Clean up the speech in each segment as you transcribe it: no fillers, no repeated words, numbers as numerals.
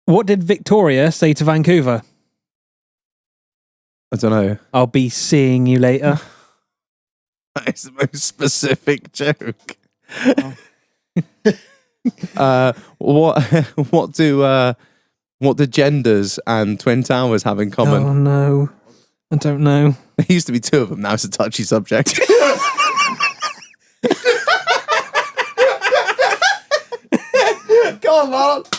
What did Victoria say to Vancouver? I don't know. I'll be seeing you later. That is the most specific joke. What do genders and Twin Towers have in common? Oh no, I don't know. There used to be two of them. Now it's a touchy subject. Go on, Marlon.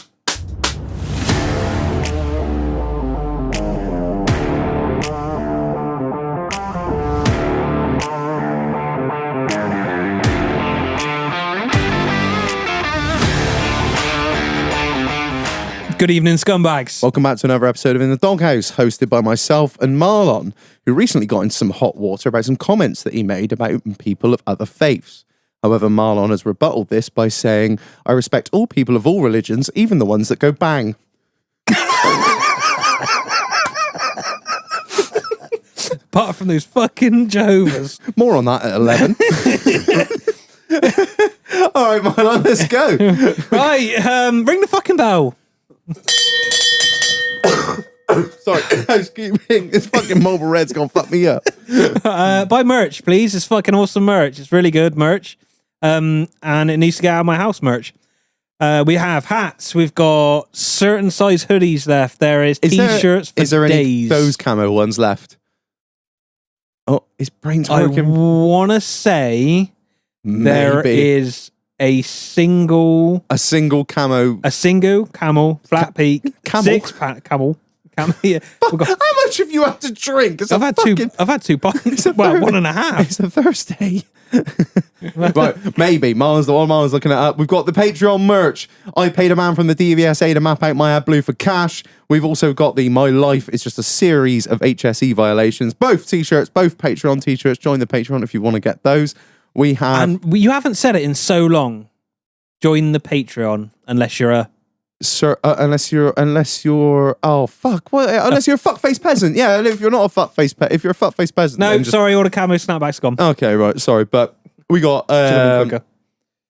Good evening, scumbags. Welcome back to another episode of In the Doghouse, hosted by myself and Marlon, who recently got into some hot water about some comments that he made about people of other faiths. However, Marlon has rebutted this by saying, I respect all people of all religions, even the ones that go bang. Apart from those fucking Jehovah's. More on that at 11. All right, Marlon, let's go. Right, ring the fucking bell. Sorry, excuse me. This fucking Mobile Red's gonna fuck me up. Buy merch, please. It's fucking awesome merch. It's really good merch. And it needs to get out of my house merch. We have hats. We've got certain size hoodies left. There is t-shirts for Is there any days. those camo ones left? Oh, his brain's I working. want to say there Maybe. is a single camel, flat peak, Camel? 6-pack camel. Yeah. We've got- How much have you had to drink? I've had two pints. Well, 1.5. It's a Thursday. Right, maybe. Marlon's the one. Marlon's looking it up. We've got the Patreon merch. I paid a man from the DVSA to map out my AdBlue for cash. We've also got the My Life is just a series of HSE violations. Both t-shirts, both Patreon t-shirts. Join the Patreon if you want to get those. We have... And you haven't said it in so long. Join the Patreon unless you're a... unless you're unless you're a fuckface peasant. Yeah, if you're not a fuckface if you're a fuckface peasant. No, then just... sorry, all the camo snapbacks gone. Okay, right, sorry, but we got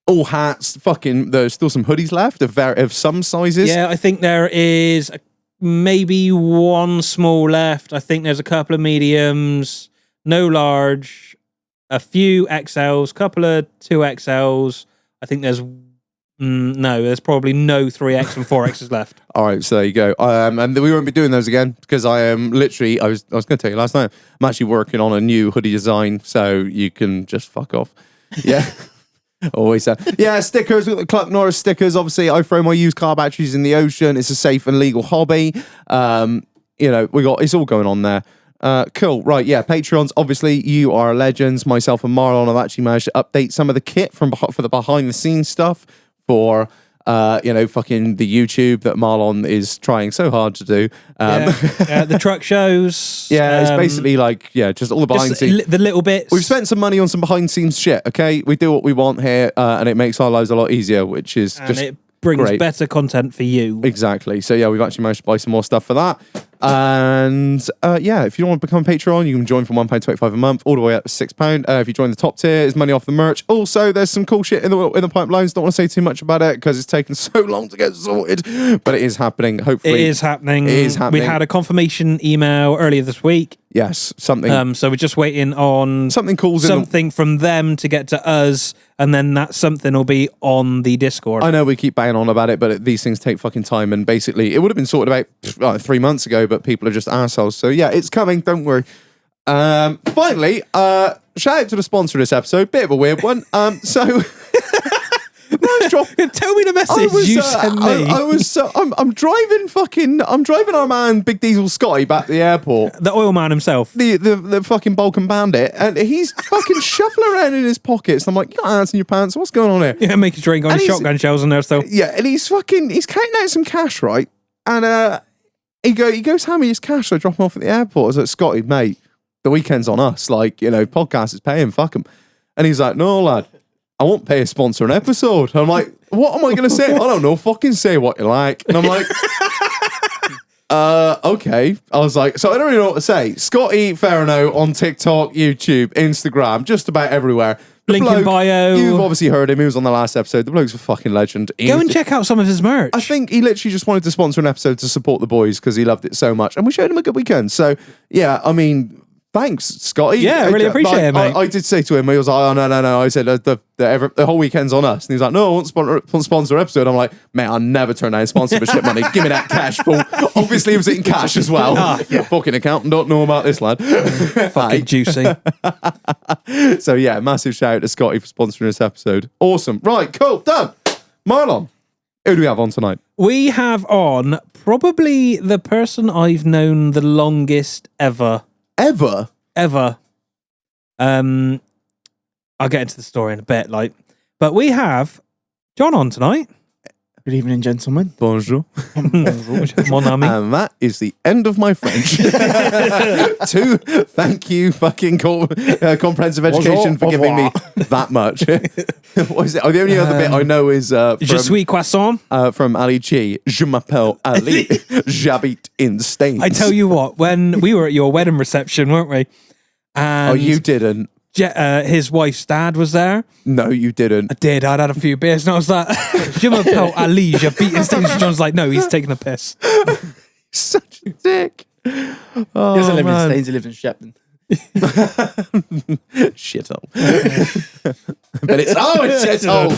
all hats. Fucking, there's still some hoodies left of some sizes. Yeah, I think there is maybe one small left. I think there's a couple of mediums, no large, a few XLs, couple of 2XLs. I think there's there's probably no 3X and 4Xs left. All right, so there you go. And we won't be doing those again because I am literally. I was going to tell you last night. I'm actually working on a new hoodie design, so you can just fuck off. Yeah. Always that. Yeah, stickers. We've got the Clark Norris stickers. Obviously, I throw my used car batteries in the ocean. It's a safe and legal hobby. It's all going on there. Cool. Right. Yeah. Patreons. Obviously, you are legends. Myself and Marlon have actually managed to update some of the kit for the behind the scenes stuff for fucking the YouTube that Marlon is trying so hard to do. The truck shows. Yeah, it's basically just all the behind the scenes. The little bits. We've spent some money on some behind the scenes shit. Okay, we do what we want here, and it makes our lives a lot easier, which is and just it brings great. better content for you. Exactly. So yeah, we've actually managed to buy some more stuff for that. And if you don't want to become a Patreon, you can join from £1.25 a month all the way up to £6. If you join the top tier, it's money off the merch. Also, there's some cool shit in the pipelines. Don't want to say too much about it because it's taken so long to get sorted, but it is happening. Hopefully, it is happening. It is happening. We had a confirmation email earlier this week. Yes, something. So we're just waiting on something cool. Something from them to get to us, and then that something will be on the Discord. I know we keep banging on about it, but these things take fucking time. And basically, it would have been sorted about 3 months ago, but people are just assholes. So yeah, it's coming. Don't worry. Finally, shout out to the sponsor of this episode. Bit of a weird one. Tell me the message you sent me. I'm driving our man Big Diesel Scotty back to the airport. The oil man himself. The fucking Balkan Bandit, and he's fucking shuffling around in his pockets. And I'm like, you got hands in your pants. What's going on here? Yeah, make a drink on his shotgun shells in there still. Yeah, and he's counting out some cash, right? And he goes, hand me his cash. So I drop him off at the airport. I was like, Scotty, mate, the weekend's on us. Podcast is paying. Fuck him. And he's like, no, lad, I won't pay a sponsor an episode. And I'm like, what am I going to say? I don't know. Fucking say what you like. And I'm like, okay. I was like, so I don't really know what to say. Scotty Ferrano on TikTok, YouTube, Instagram, just about everywhere. Link in bio. You've obviously heard him. He was on the last episode. The bloke's a fucking legend. Go and check out some of his merch. I think he literally just wanted to sponsor an episode to support the boys because he loved it so much. And we showed him a good weekend. So, yeah, I mean, thanks, Scotty. Yeah, I really appreciate it, mate. I did say to him, he was like, oh, no. I said, the whole weekend's on us. And he was like, no, I want sponsor an episode. I'm like, mate, I'll never turn down sponsorship money. Give me that cash, fool. Obviously, he was in cash as well. Fucking accountant, don't know about this, lad. Fucking juicy. So, yeah, massive shout out to Scotty for sponsoring this episode. Awesome. Right, cool, done. Marlon, who do we have on tonight? We have on probably the person I've known the longest ever. Ever? I'll get into the story in a bit, but we have John on tonight. Good evening, gentlemen. Bonjour. Mon ami. And that is the end of my French. Thank you, fucking comprehensive education, for giving me that much. What is it? Oh, the only other bit I know is Je suis croissant. From Ali G. Je m'appelle Ali. J'habite in Staines. I tell you what, when we were at your wedding reception, weren't we? And Oh, you didn't. His wife's dad was there. No, you didn't. I did. I'd had a few beers and I was like, Je m'appelle Ali, j'habite in Staines. John's like, no, he's taking a piss. Such a dick. He doesn't live in Staines, he lives in Shepton. Shithole. But it's shithole.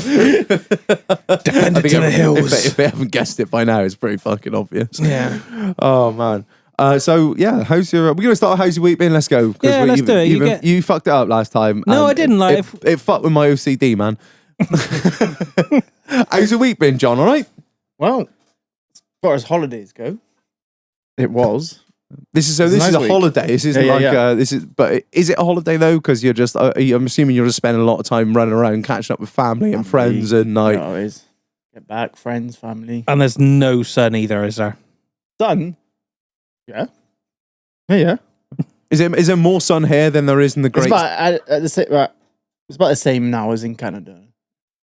Dependent to the hills. If they haven't guessed it by now, it's pretty fucking obvious. Yeah. Oh man. So yeah, how's your? We're gonna start. How's your week been? Let's go. Yeah, let's do it. You fucked it up last time. No, I didn't. It fucked with my OCD, man. How's your week been, John? All right. Well, as far as holidays go, it was. This is a nice a week. holiday. This isn't this is. But is it a holiday though? Because you're just. I'm assuming you're just spending a lot of time running around, catching up with family and friends, and like. No, it's get back, friends, family. And there's no sun either, is there? Sun. Yeah. Yeah. Is there more sun here than there is in the It's Great? about, it's about the same now as in Canada.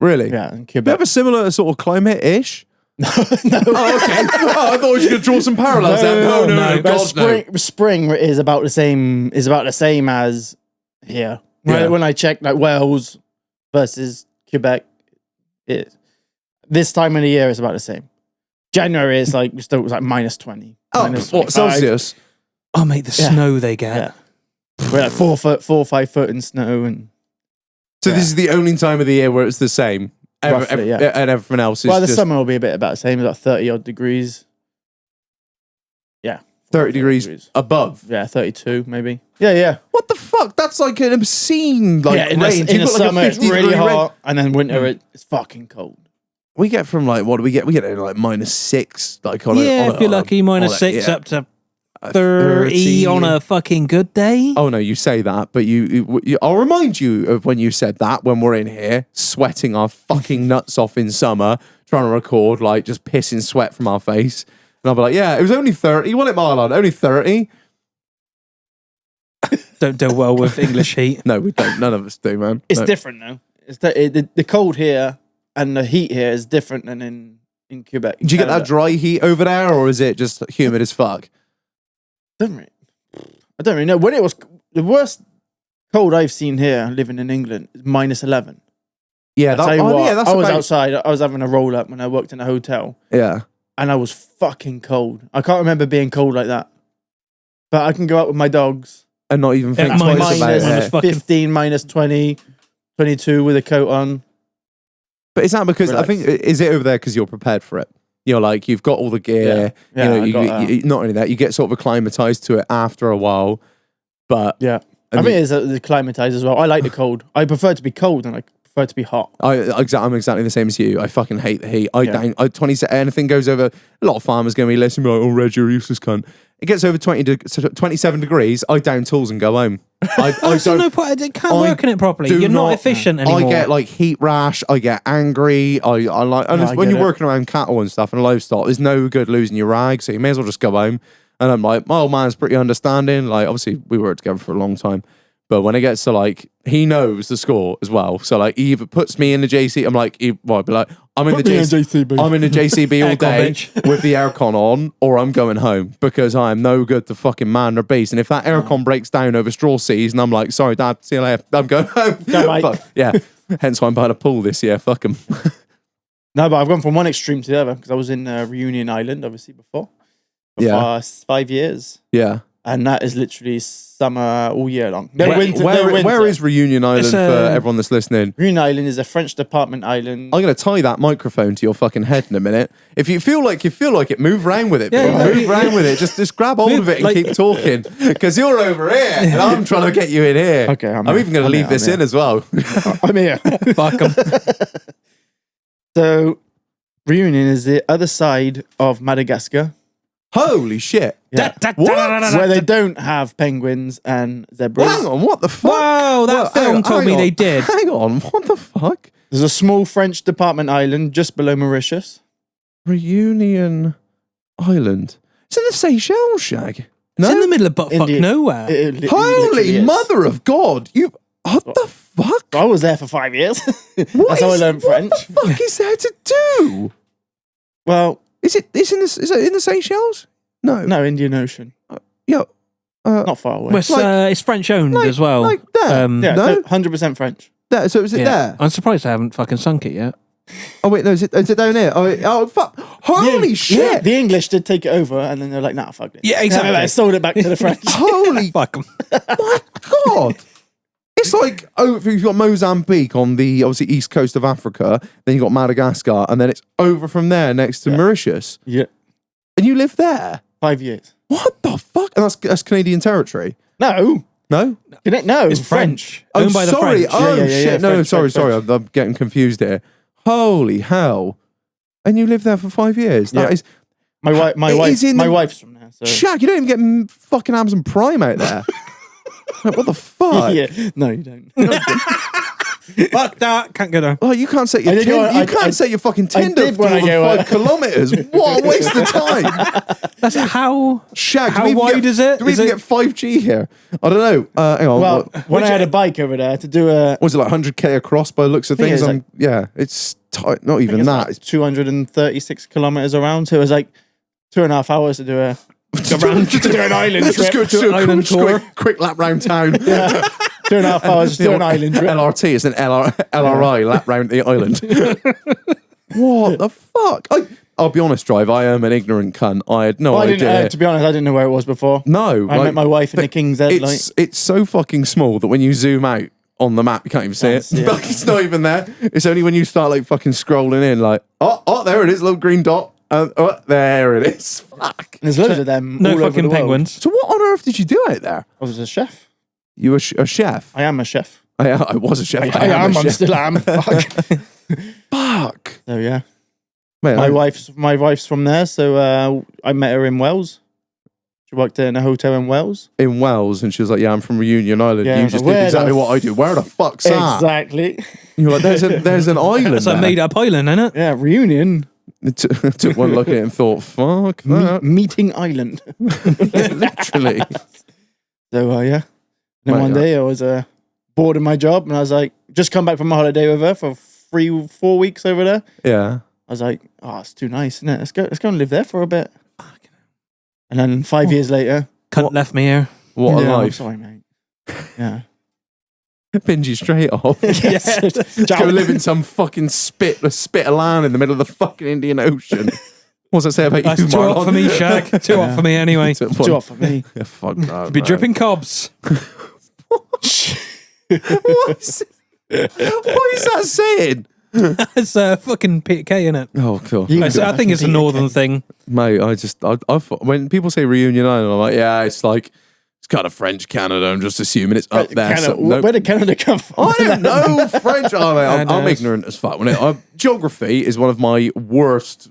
Really? Yeah, in We Quebec. have a similar sort of climate-ish. no. Oh, okay. Oh, I thought we should draw some parallels. No. But God, spring is about the same. Is about the same as here. Yeah. When I checked like Wales versus Quebec, this time of the year is about the same. January is like still was like minus 20. Oh, minus what, 25. Celsius? Oh, mate, the Yeah. snow they get. Yeah. We're like 4 or 5 foot in snow and. So Yeah. this is the only time of the year where it's the same. Roughly, yeah. And everything else is Well, the just summer will be a bit about the same, about 30 odd degrees. Yeah. 30 degrees above. Yeah, 32 maybe. Yeah. What the fuck? That's like an obscene yeah, in range. the You've got, like, a summer it's 50 really degree range. hot, and then winter it's fucking cold. We get from like, what do we get? We get like -6. Like on Yeah, a, on if you're lucky, -6 up to 30 on a fucking good day. Oh no, you say that, but you I'll remind you of when you said that when we're in here sweating our fucking nuts off in summer, trying to record, like just pissing sweat from our face. And I'll be like, yeah, it was only 30. Wasn't it, Marlon? Only 30. Don't do well with English heat. No, we don't. None of us do, man. It's No. different now. It's the cold here and the heat here is different than in Quebec. Do you get that dry heat over there, or is it just humid as fuck? I don't really know. When it was the worst cold I've seen here living in England is -11. Yeah, I'll tell you what, that's I was about- outside. I was having a roll up when I worked in a hotel, Yeah. and I was fucking cold. I can't remember being cold like that. But I can go out with my dogs. And not even think Yeah, twice minus- about minus it. fucking- 15, -20, 22 with a coat on. But is that because I Relax. think is it over there because you're prepared for it? You're like you've got all the gear. Yeah, you know, I got that. not only that, you get sort of acclimatized to it after a while. But Yeah. And I think it's acclimatized as well. I like the cold. I prefer to be cold than I prefer to be hot. I'm exactly the same as you. I fucking hate the heat. Yeah. anything goes over. A lot of farmers going to be listening, like, "Oh, Reg, you're a useless cunt." It gets over 27 degrees. I down tools and go home. I There's don't. no point. It can't I work in it properly. do You're not efficient anymore. I get like heat rash. I get angry. I like. And No, I when get you're it. working around cattle and stuff and livestock, there's no good losing your rag. So you may as well just go home. And I'm like, my old man's pretty understanding. Like, obviously, we worked together for a long time. But when it gets to like, he knows the score as well. So like, he either puts me in the JC. I'm like, I'd be like, I'm in the Put me in JCB. JCB. I'm in the JCB all Aircon, day bitch. with the aircon on, or I'm going home because I am no good to fucking man or beast. And if that aircon breaks down over straw season, I'm like, sorry, Dad, see you later. I'm going home. Go, mate. Fuck, yeah. Hence why I'm buying a pool this year. Fuck 'em. No, but I've gone from one extreme to the other because I was in Reunion Island, obviously, before. For Yeah. 5 years. Yeah. And that is literally summer all year long. Where is Reunion Island It's, for everyone that's listening? Reunion Island is a French department island. I'm going to tie that microphone to your fucking head in a minute. If you feel like it, move around with it. Yeah, move around with it. Just grab hold of it and like- keep talking. Because you're over here and I'm trying to get you in here. Okay, I'm I'm here. even going to I'm leave here, this I'm in as well. I'm here. Fuck 'em. So, Reunion is the other side of Madagascar, Holy shit. Yeah. where they don't have penguins and zebras. Hang on, what the fuck? Whoa, that film told me they did. Hang on, what the fuck? There's a small French department island just below Mauritius. Reunion Island. It's in the Seychelles, Shag. It's No? in the middle of buttfuck India. nowhere. It literally Holy is. mother of God. What the fuck? I was there for 5 years. What That's how I is- learned French. What the fuck is there to do? Well, Is it in the Seychelles? No. no, Indian Ocean. Yeah. Not far away. Well, it's French owned as well. Like there. Yeah, No? 100% French. There. So is it Yeah. there? I'm surprised I haven't fucking sunk it yet. Oh wait, no, is it down here? Oh fuck. Holy Yeah, shit. the English did take it over, and then they're like, "Nah, fuck it." Yeah, exactly. They sold it back to the French. Holy Fuck 'em. my God. It's like, you've got Mozambique on the, obviously, east coast of Africa, then you've got Madagascar, and then it's over from there next to Mauritius. Yeah, And you live there? 5 years. What the fuck? And that's Canadian territory? No, No? no, It's French. Oh, Owned by the sorry. French. Oh, Yeah, yeah, shit. yeah, No, French, sorry, French, sorry. French. I'm getting confused here. Holy hell. And you lived there for 5 years? That Yeah. is... My wife, my It wife, is in my the- wife's from there. So Shag, you don't even get fucking Amazon Prime out there. Like, what the fuck? yeah, no, you don't. Fuck that. Can't go down. Oh, you can't set your I did go on- you I- can't I- set your fucking I Tinder did when for I go 5 out. kilometers. What a waste of time. That's how. Shag, How do we even wide get, is it? Do we Is even it- get 5G here? I don't know. Hang on. Well, what when I had a bike over there to do a, was it like 100k across by the looks of think things? it's I'm, yeah, it's tight. Not even it's that. like 236 kilometers around. So it was like 2.5 hours to do a Around to do an island Just go trip. to an a island tour. quick lap round town. 2.5 hours to do an island trip. LRT is an LRI lap round the island. What the fuck? I'll be honest, Drive. I am an ignorant cunt. I had no Well, I idea. didn't, to be honest, I didn't know where it was before. No, I met my wife in the King's Head. Like, It's so fucking small that when you zoom out on the map, you can't even see it. see it. Like, it's not even there. It's only when you start like fucking scrolling in, like, oh, there it is, little green dot. Oh, there it is. Fuck. there's loads of them. No all over fucking the world. penguins. So what on earth did you do out there? I was a chef. You were a chef. I am a chef. I was a chef. I am. a I chef. still am. Fuck. Fuck. So yeah, Mate, my wife's from there. So I met her in Wales. She worked in a hotel in Wales. in Wales, and she was like, "Yeah, I'm from Reunion Island." Yeah, You I just was like, did "Where exactly the what I do. Where the fuck's that? Exactly. You're like, "There's an island." That's a there." made up island, isn't it? Yeah, Reunion. Took one look at it and thought, "Fuck that." Meeting Island. Literally. So yeah. Then Mate, one day I was bored of my job, and I was like, just come back from my holiday with her for 3-4 weeks over there. Yeah. I was like, oh, it's too nice, isn't it? Let's go and live there for a bit. And then 5 years later, Cunt left me here. What a yeah, I'm life. sorry, mate. Yeah. Binge you straight off. Yes. Go live in some fucking spit of land in the middle of the fucking Indian Ocean. What's that say about That's you, too Marlon? hot for me, Shag. Too hot for me anyway. Too Too hot for me. Yeah, fuck that. Be man. dripping cobs. What is that saying? It's fucking Peter Kay, innit? Oh, God. You- I think it's a Peter northern Kay. thing. Mate, I thought, when people say Reunion Island, I'm like, yeah, it's like, it's kind of French Canada. I'm just assuming it's up there. Canada, So, no- where did Canada come from? I don't know French. Oh, mate, I'm I know. ignorant as fuck. Geography is one of my worst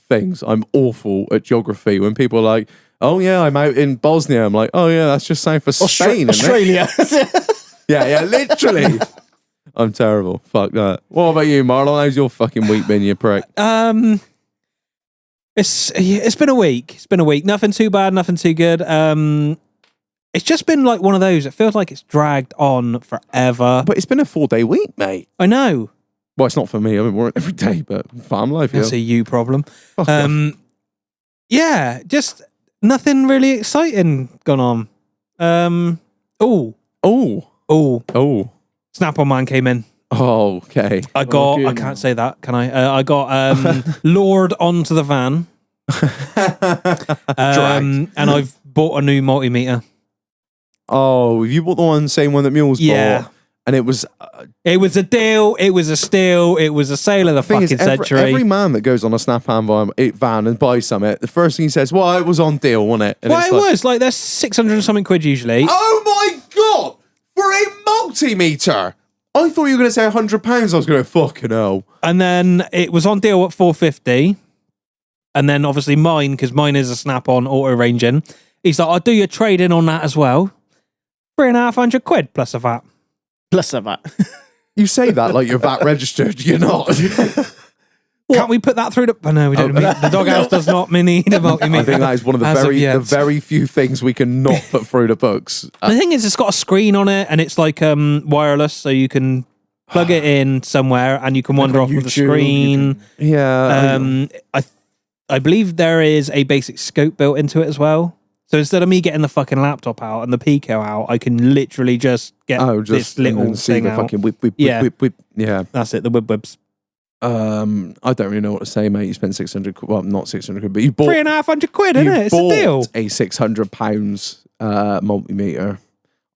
things. I'm awful at geography. When people are like, "Oh yeah, I'm out in Bosnia," I'm like, "Oh yeah, that's just south of Spain, isn't it?" Australia. Yeah, literally. I'm terrible. Fuck that. What about you, Marlon? How's your fucking week been, you prick? It's been a week. It's been a week. Nothing too bad. Nothing too good. It's just been like one of those. It feels like it's dragged on forever. But it's been a 4-day week, mate. I know. Well, it's not for me. I mean, work every day, but farm life. That's Yeah. a you problem. Fuck off. Yeah, just nothing really exciting gone on. Oh, Oh. Snap-on Man came in. Oh, okay. I got. I goodness. can't say that, can I? I got Lord onto the van. And I've bought a new multimeter. Oh, you bought the same one that Mules Yeah. bought, and it was. It was a deal. It was a steal. It was a sale of the Thing fucking is, century. every man that goes on a Snap-on van and buys something, the first thing he says, "Well, it was on deal, wasn't it?" And well, it's it like, was like there's 600 and something quid usually. Oh my god! For a multimeter, I thought you were going to say £100. I was going to fucking hell. And then it was on deal at 450. And then obviously mine, because mine is a Snap-on auto ranging. He's like, I'll do your trade in on that as well. 3,500 quid plus a VAT. Plus of that. You say that like you're VAT registered. You're not. Can't we put that through the? Oh, no, we don't. The doghouse does not need a multimeter. I think that is one of the As of yet. very few things we can not put through the books. The thing is, it's got a screen on it, and it's like wireless, so you can plug it in somewhere, and you can wander on off with the YouTube, screen. Yeah. I believe there is a basic scope built into it as well. So instead of me getting the fucking laptop out and the Pico out, I can literally just get this little see thing the out. fucking whip. Yeah. Whip. Yeah. That's it, the whibs. I don't really know what to say, mate. You spent 600 quid. Well, not 600 quid, but you bought 3,500 quid, isn't it? It's a deal. a £600 multimeter.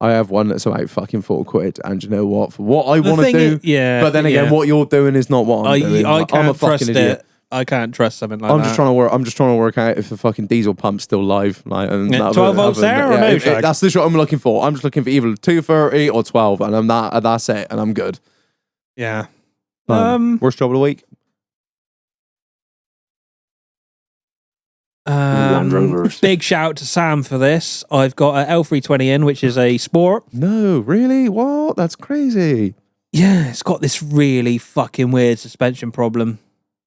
I have one that's about fucking 4 quid, and you know what? For what I want to do, but then again, what you're doing is not what I'm doing. I I'm a can't fucking trust idiot. it. I can't trust something like I'm that. just trying to work. I'm just trying to work out if the fucking diesel pump's still live. Like, and Yeah, that 12 volts there or no, Shag? that's the shot I'm looking for. I'm just looking for either 230 or 12, and I'm that. That's it, and I'm good. Yeah. Worst job of the week. Land Rovers. Big shout out to Sam for this. I've got an L320 in, which is a sport. No, really? What? That's crazy. Yeah, it's got this really fucking weird suspension problem.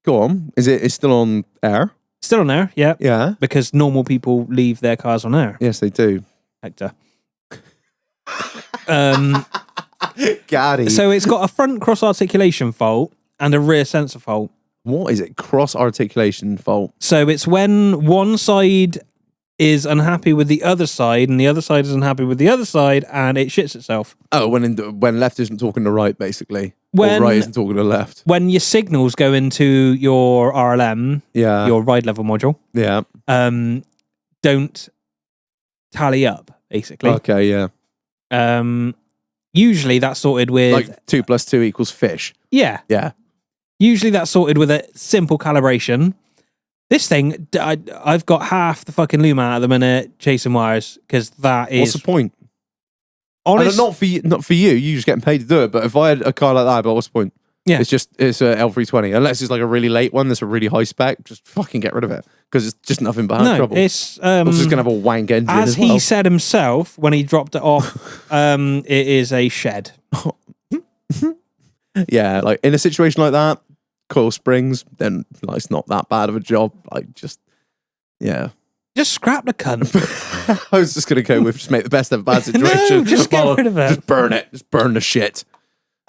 Go on. Is it? It's still on air? Still on there, yeah. Yeah. Because normal people leave their cars on air, Yes, they do. Hector. Gaddy. So it's got a front cross articulation fault and a rear sensor fault. What is it? Cross articulation fault. So it's when one side is unhappy with the other side and the other side is unhappy with the other side and it shits itself. Oh, when left isn't talking to right, basically. When- or right isn't talking to left. When your signals go into your RLM, Yeah. your ride level module, Yeah. don't tally up, basically. Okay, yeah. Usually that's sorted with... Like 2 + 2 = fish. yeah. Yeah. Usually that's sorted with a simple calibration. This thing, I've got half the fucking Luma at the minute chasing wires because that is... What's the point? honest, Not for you. Not for you. You just getting paid to do it. But if I had a car like that, but what's the point? Yeah. It's a L320. Unless it's like a really late one that's a really high spec, just fucking get rid of it because it's just nothing but trouble. it's... It's just gonna have a wank engine as as he well. said himself when he dropped it off, it is a shed. Yeah, like in a situation like that, coil springs, then like it's not that bad of a job. Like just yeah. Just scrap the cunt. I was just gonna go with just make the best of a bad situation. just get rid of it. Just burn it. Just burn the shit.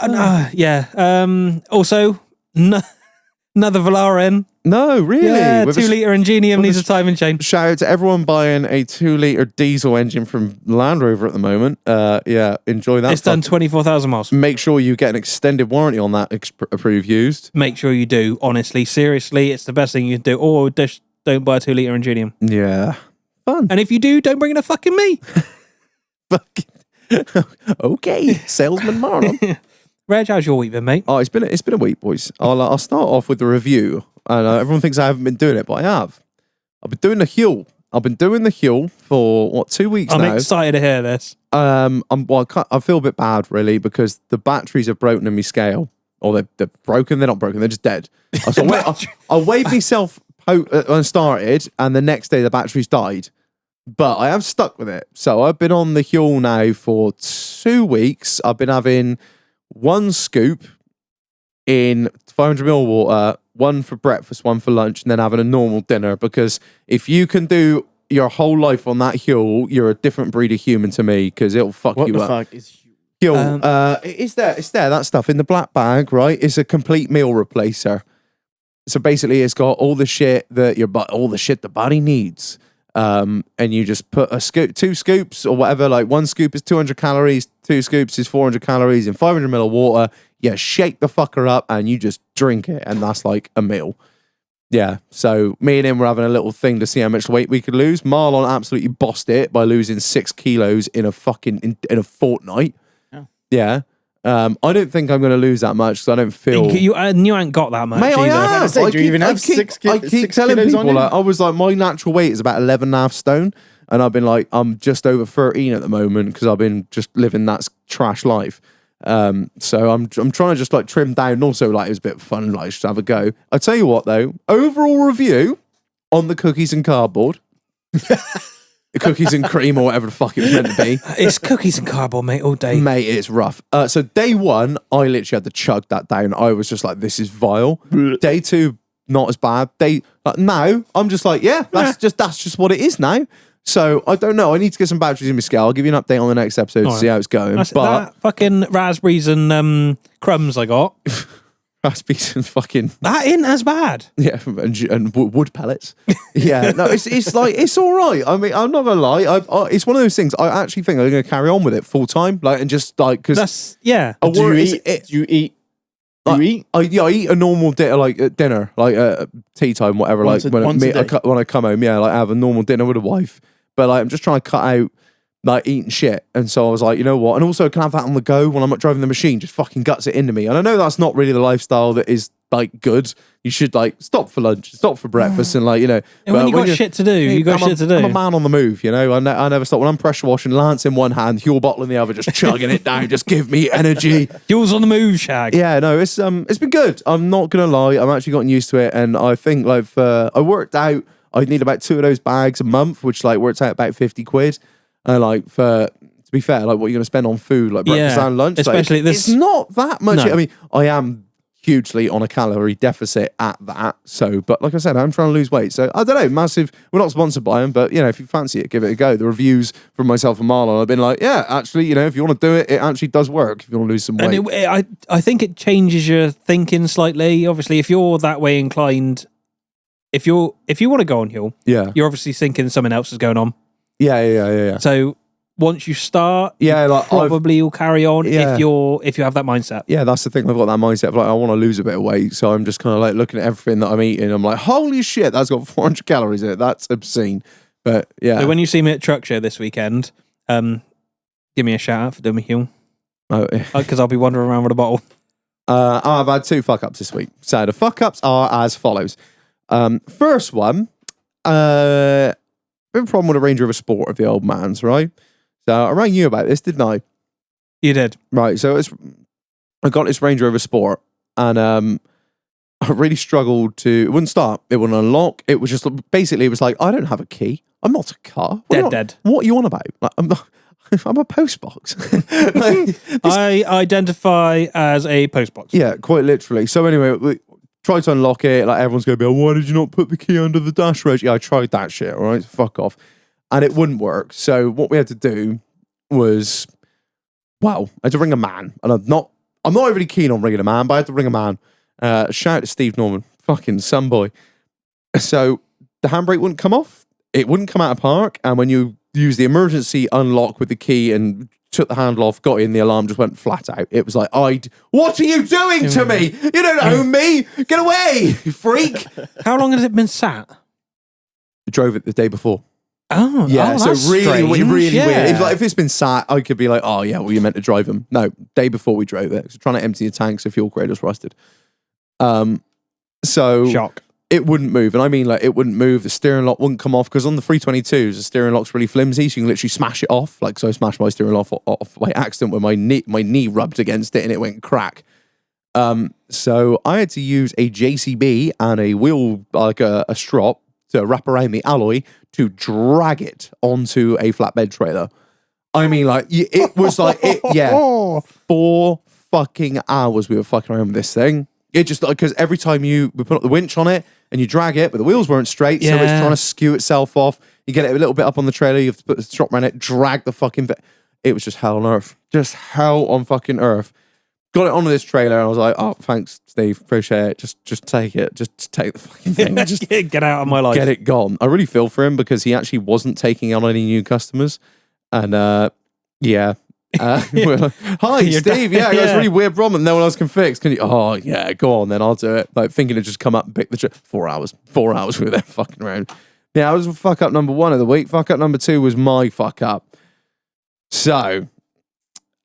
Yeah. Also, another Valarin. No, really. Yeah, With 2 a litre Ingenium needs a timing chain. shout out to everyone buying a 2-litre diesel engine from Land Rover at the moment. Yeah, enjoy that. It's done 24,000 miles. Make sure you get an extended warranty on that approved used. Make sure you do. Honestly, seriously, it's the best thing you can do. Or just don't buy a 2 litre Ingenium. Yeah. Fun. And if you do, don't bring it to fucking me. Okay, salesman Marlon. Reg, how's your week been, mate? Oh, it's been a week, boys. I'll start off with the review. And everyone thinks I haven't been doing it, but I have. I've been doing the Huel. I've been doing the Huel for 2 weeks I'm now. excited to hear this. I feel a bit bad really because the batteries are broken in my scale, or they're broken. They're not broken. They're just dead. So I weighed myself and started, and the next day the batteries died. But I have stuck with it. So I've been on the Huel now for 2 weeks. I've been having 1 scoop in 500ml water, 1 for breakfast, 1 for lunch, and then having a normal dinner. Because if you can do your whole life on that Huel, you're a different breed of human to me because it'll fuck What you the up. fuck is Yo, it's there. That stuff in the black bag, right? It's a complete meal replacer. So basically, it's got all the shit that all the shit the body needs. And you just put a scoop, 2 scoops or whatever. Like 1 scoop is 200 calories, 2 scoops is 400 calories in 500 ml of water. You shake the fucker up and you just drink it, and that's like a meal. Yeah. So me and him were having a little thing to see how much weight we could lose. Marlon absolutely bossed it by losing 6 kilos in a fortnight. Yeah. I don't think I'm going to lose that much because I don't feel. You ain't got that much. Mate, either. I have. Do you even have I keep telling kilos on people, you? like, I was like, my natural weight is about 11.5 stone. And I've been like, I'm just over 13 at the moment because I've been just living that trash life. So I'm trying to just like trim down. And also, like, it was a bit of fun, like, just have a go. I tell you what, though, overall review on the cookies and cardboard. Cookies and cream or whatever the fuck it was meant to be. It's cookies and cardboard, mate, all day. Mate, it's rough. So day 1, I literally had to chug that down. I was just like, this is vile. Day 2, not as bad. Now, I'm just like, yeah, that's just what it is now. So I don't know. I need to get some batteries in my scale. I'll give you an update on the next episode to see how it's going. But But that fucking raspberries and crumbs I got, raspberries and fucking that ain't as bad. yeah, and wood pellets. Yeah, no, it's like it's all right. I mean, I'm not gonna lie. It's one of those things. I actually think I'm gonna carry on with it full time, like, and just like because That's yeah. Do you eat? I eat a normal dinner, like dinner, like tea time, whatever. Once Like a day. when I come home, yeah, like I have a normal dinner with a wife. But like I'm just trying to cut out like eating shit, and so I was like, you know what? And also, can I have that on the go when I'm not driving the machine? Just fucking guts it into me. And I know that's not really the lifestyle that is like good. You should like stop for lunch, stop for breakfast, and like, you know. And when you got shit to do, you got shit to do. I'm a man on the move, you know. I never stop. When I'm pressure washing, Lance in one hand, Huel bottle in the other, just chugging it down. Just give me energy. Yours on the move, Shag. Yeah, no, it's been good. I'm not gonna lie. I'm actually gotten used to it, and I think like I worked out I need about 2 of those bags a month, which like works out about 50 quid. And like to be fair, like what you're gonna spend on food, like breakfast and lunch, especially like, this. it's not that much. No. I mean, I am hugely on a calorie deficit at that. So, but like I said, I'm trying to lose weight. So I don't know, massive. We're not sponsored by them, but you know, if you fancy it, give it a go. The reviews from myself and Marlon have been like, yeah, actually, you know, if you want to do it, it actually does work. If you want to lose some weight, And I think it changes your thinking slightly. Obviously, if you're that way inclined, if you want to go on Huel, yeah, you're obviously thinking something else is going on. yeah. So once you start, Yeah, like probably you'll carry on Yeah. if you have that mindset. Yeah, that's the thing. I've got that mindset of like, I want to lose a bit of weight. So I'm just kind of like looking at everything that I'm eating. I'm like, holy shit, that's got 400 calories in it. That's obscene. But yeah. So when you see me at Truck Show this weekend, give me a shout out for doing me Huel, because I'll be wandering around with a bottle. I've had 2 fuck ups this week. So the fuck ups are as follows. First one, bit of a problem with a Range Rover Sport of the old man's, right? So I rang you about this, didn't I? You did. Right. So I got this Range Rover Sport, and I really struggled to. It wouldn't start. It wouldn't unlock. It was just basically. It was like, I don't have a key. I'm not a car. Dead. What are you on about? Like, I'm a post box. I identify as a post box. Yeah, quite literally. So anyway, we tried to unlock it. Like, everyone's going to be, oh, why did you not put the key under the dash rail? Yeah, I tried that shit. All right, fuck off. And it wouldn't work. So what we had to do was, I had to ring a man. And I'm not really keen on ringing a man, but I had to ring a man. Shout out to Steve Norman, fucking some boy. So the handbrake wouldn't come off. It wouldn't come out of park. And when you use the emergency unlock with the key and took the handle off, got in, the alarm just went flat out. It was like, what are you doing to me? You don't own me. Get away, you freak. How long has it been sat? I drove it the day before. Oh, Yeah, that's so really strange. weird. Yeah. If it's been sat, I could be like, oh yeah, well, you're meant to drive them. No, day before we drove it. So trying to empty the tank, so fuel cradle's rusted. So Shock. it wouldn't move. And I mean, like, it wouldn't move. The steering lock wouldn't come off, because on the 322s, the steering lock's really flimsy, so you can literally smash it off. Like, so I smashed my steering lock off by accident when my knee rubbed against it and it went crack. So I had to use a JCB and a wheel, like a strop, to wrap around the alloy to drag it onto a flatbed trailer. I mean, like, it was like, 4 fucking hours we were fucking around with this thing. It just, because every time we put up the winch on it and you drag it, but the wheels weren't straight, so it's trying to skew itself off. You get it a little bit up on the trailer, you have to put the strop around it, drag the fucking... It was just hell on earth. Just hell on fucking earth. Got it onto this trailer and I was like, oh, thanks, Steve. Appreciate it. Just take it. Just take the fucking thing. Just Get out of my life. get it gone. I really feel for him because he actually wasn't taking on any new customers. And yeah. We're like, hi, You're Steve. done. Yeah, I got this Yeah. really weird problem no one else can fix. Can you? Oh, yeah, go on then. I'll do it. Like thinking to just come up and pick the 4 hours. 4 hours we were there fucking around. Yeah, I was fuck up number 1 of the week. Fuck up number 2 was my fuck up. So,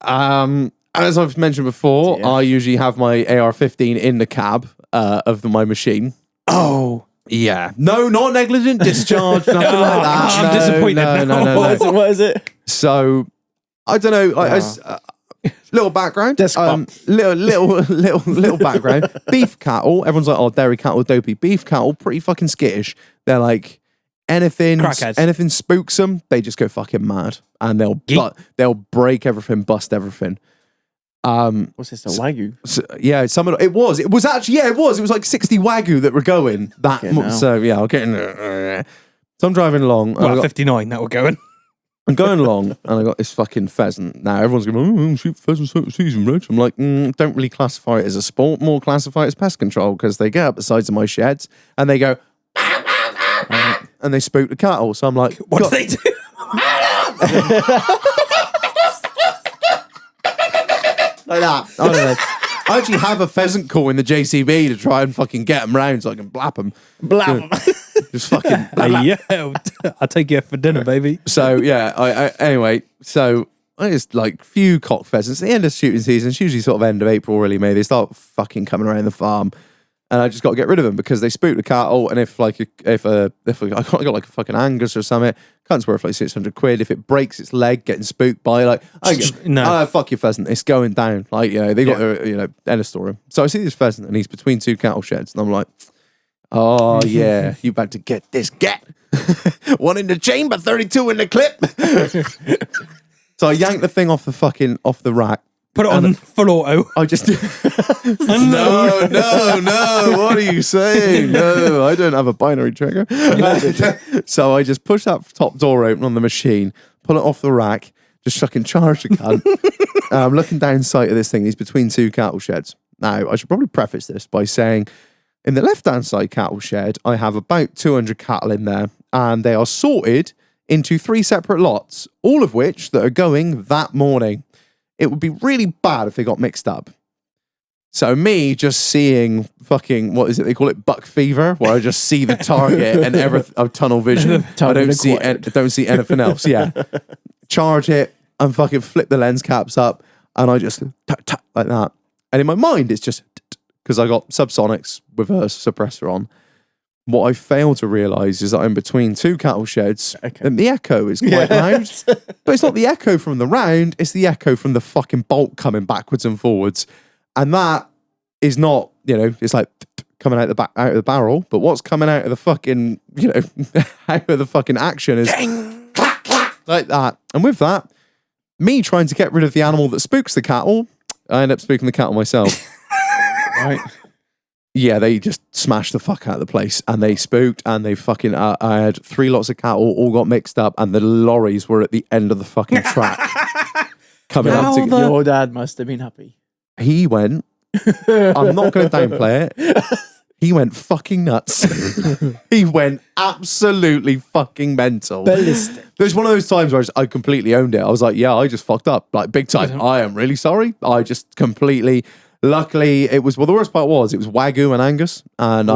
as I've mentioned before, Yeah. I usually have my AR-15 in the cab of my machine. Oh. Yeah. No, not negligent discharge, nothing like that. I'm disappointed now. What is it? So, I don't know. Little background. Desk bump. Little background. Beef cattle. Everyone's like, oh, dairy cattle, dopey. Beef cattle, pretty fucking skittish. They're like, anything Crackheads. spooks them, they just go fucking mad. And Yeet. they'll break everything, bust everything. What's this? A Wagyu? So, yeah, it was actually, it was like 60 Wagyu that were going that Fucking much. hell. So yeah, I'll get in there. So I'm driving along. and I Well, got- 59, that we're going. I'm going along and I got this fucking pheasant. Now everyone's going, oh, shoot pheasants out of season, Rich. I'm like, don't really classify it as a sport, more classify it as pest control because they get up the sides of my sheds and they go, and they spook the cattle. So I'm like, What "God." do they do? Like that. I don't know. I actually have a pheasant call in the JCB to try and fucking get them round so I can blap them. Blam. Just fucking Yeah, I'll take you out for dinner, baby. So yeah, anyway, so I just like few cock pheasants. At the end of shooting season, it's usually sort of end of April, early May. They start fucking coming around the farm, and I just got to get rid of them because they spook the cattle. And if I got like a fucking Angus or something, cunt's worth like 600 quid. If it breaks its leg getting spooked by like, No. fuck your pheasant, it's going down. Like they got their end of story. So I see this pheasant and he's between 2 cattle sheds, and I'm like, oh yeah, you about to get this? Get 1 in the chamber, 32 in the clip. So I yanked the thing off the rack. Put it on full auto. I just no. What are you saying? No, I don't have a binary trigger. So I just push that top door open on the machine, pull it off the rack, just fucking charge the cunt. I'm looking down sight of this thing. He's between 2 cattle sheds. Now I should probably preface this by saying, in the left-hand side cattle shed, I have about 200 cattle in there, and they are sorted into 3 separate lots, all of which that are going that morning. It would be really bad if they got mixed up. So me just seeing fucking, what is it? They call it buck fever, where I just see the target and tunnel vision. I don't see anything else. Yeah. Charge it and fucking flip the lens caps up, and I just tap like that. And in my mind, it's just because I got subsonics with a suppressor on. What I fail to realise is that I'm between 2 cattle sheds and the echo is quite loud. But it's not the echo from the round, it's the echo from the fucking bolt coming backwards and forwards. And that is not, it's like coming out of the barrel, but what's coming out of the fucking, out of the fucking action is like that. And with that, me trying to get rid of the animal that spooks the cattle, I end up spooking the cattle myself. Right. Yeah, they just smashed the fuck out of the place, and they spooked, and they fucking. I had 3 lots of cattle, all got mixed up, and the lorries were at the end of the fucking track coming up to. Your dad must have been happy. He went. I'm not going to downplay it. He went fucking nuts. He went absolutely fucking mental. Ballistic. There's one of those times where I completely owned it. I was like, yeah, I just fucked up, like big time. I am really sorry. I just completely. Luckily, it was, the worst part was, it was Wagyu and Angus. And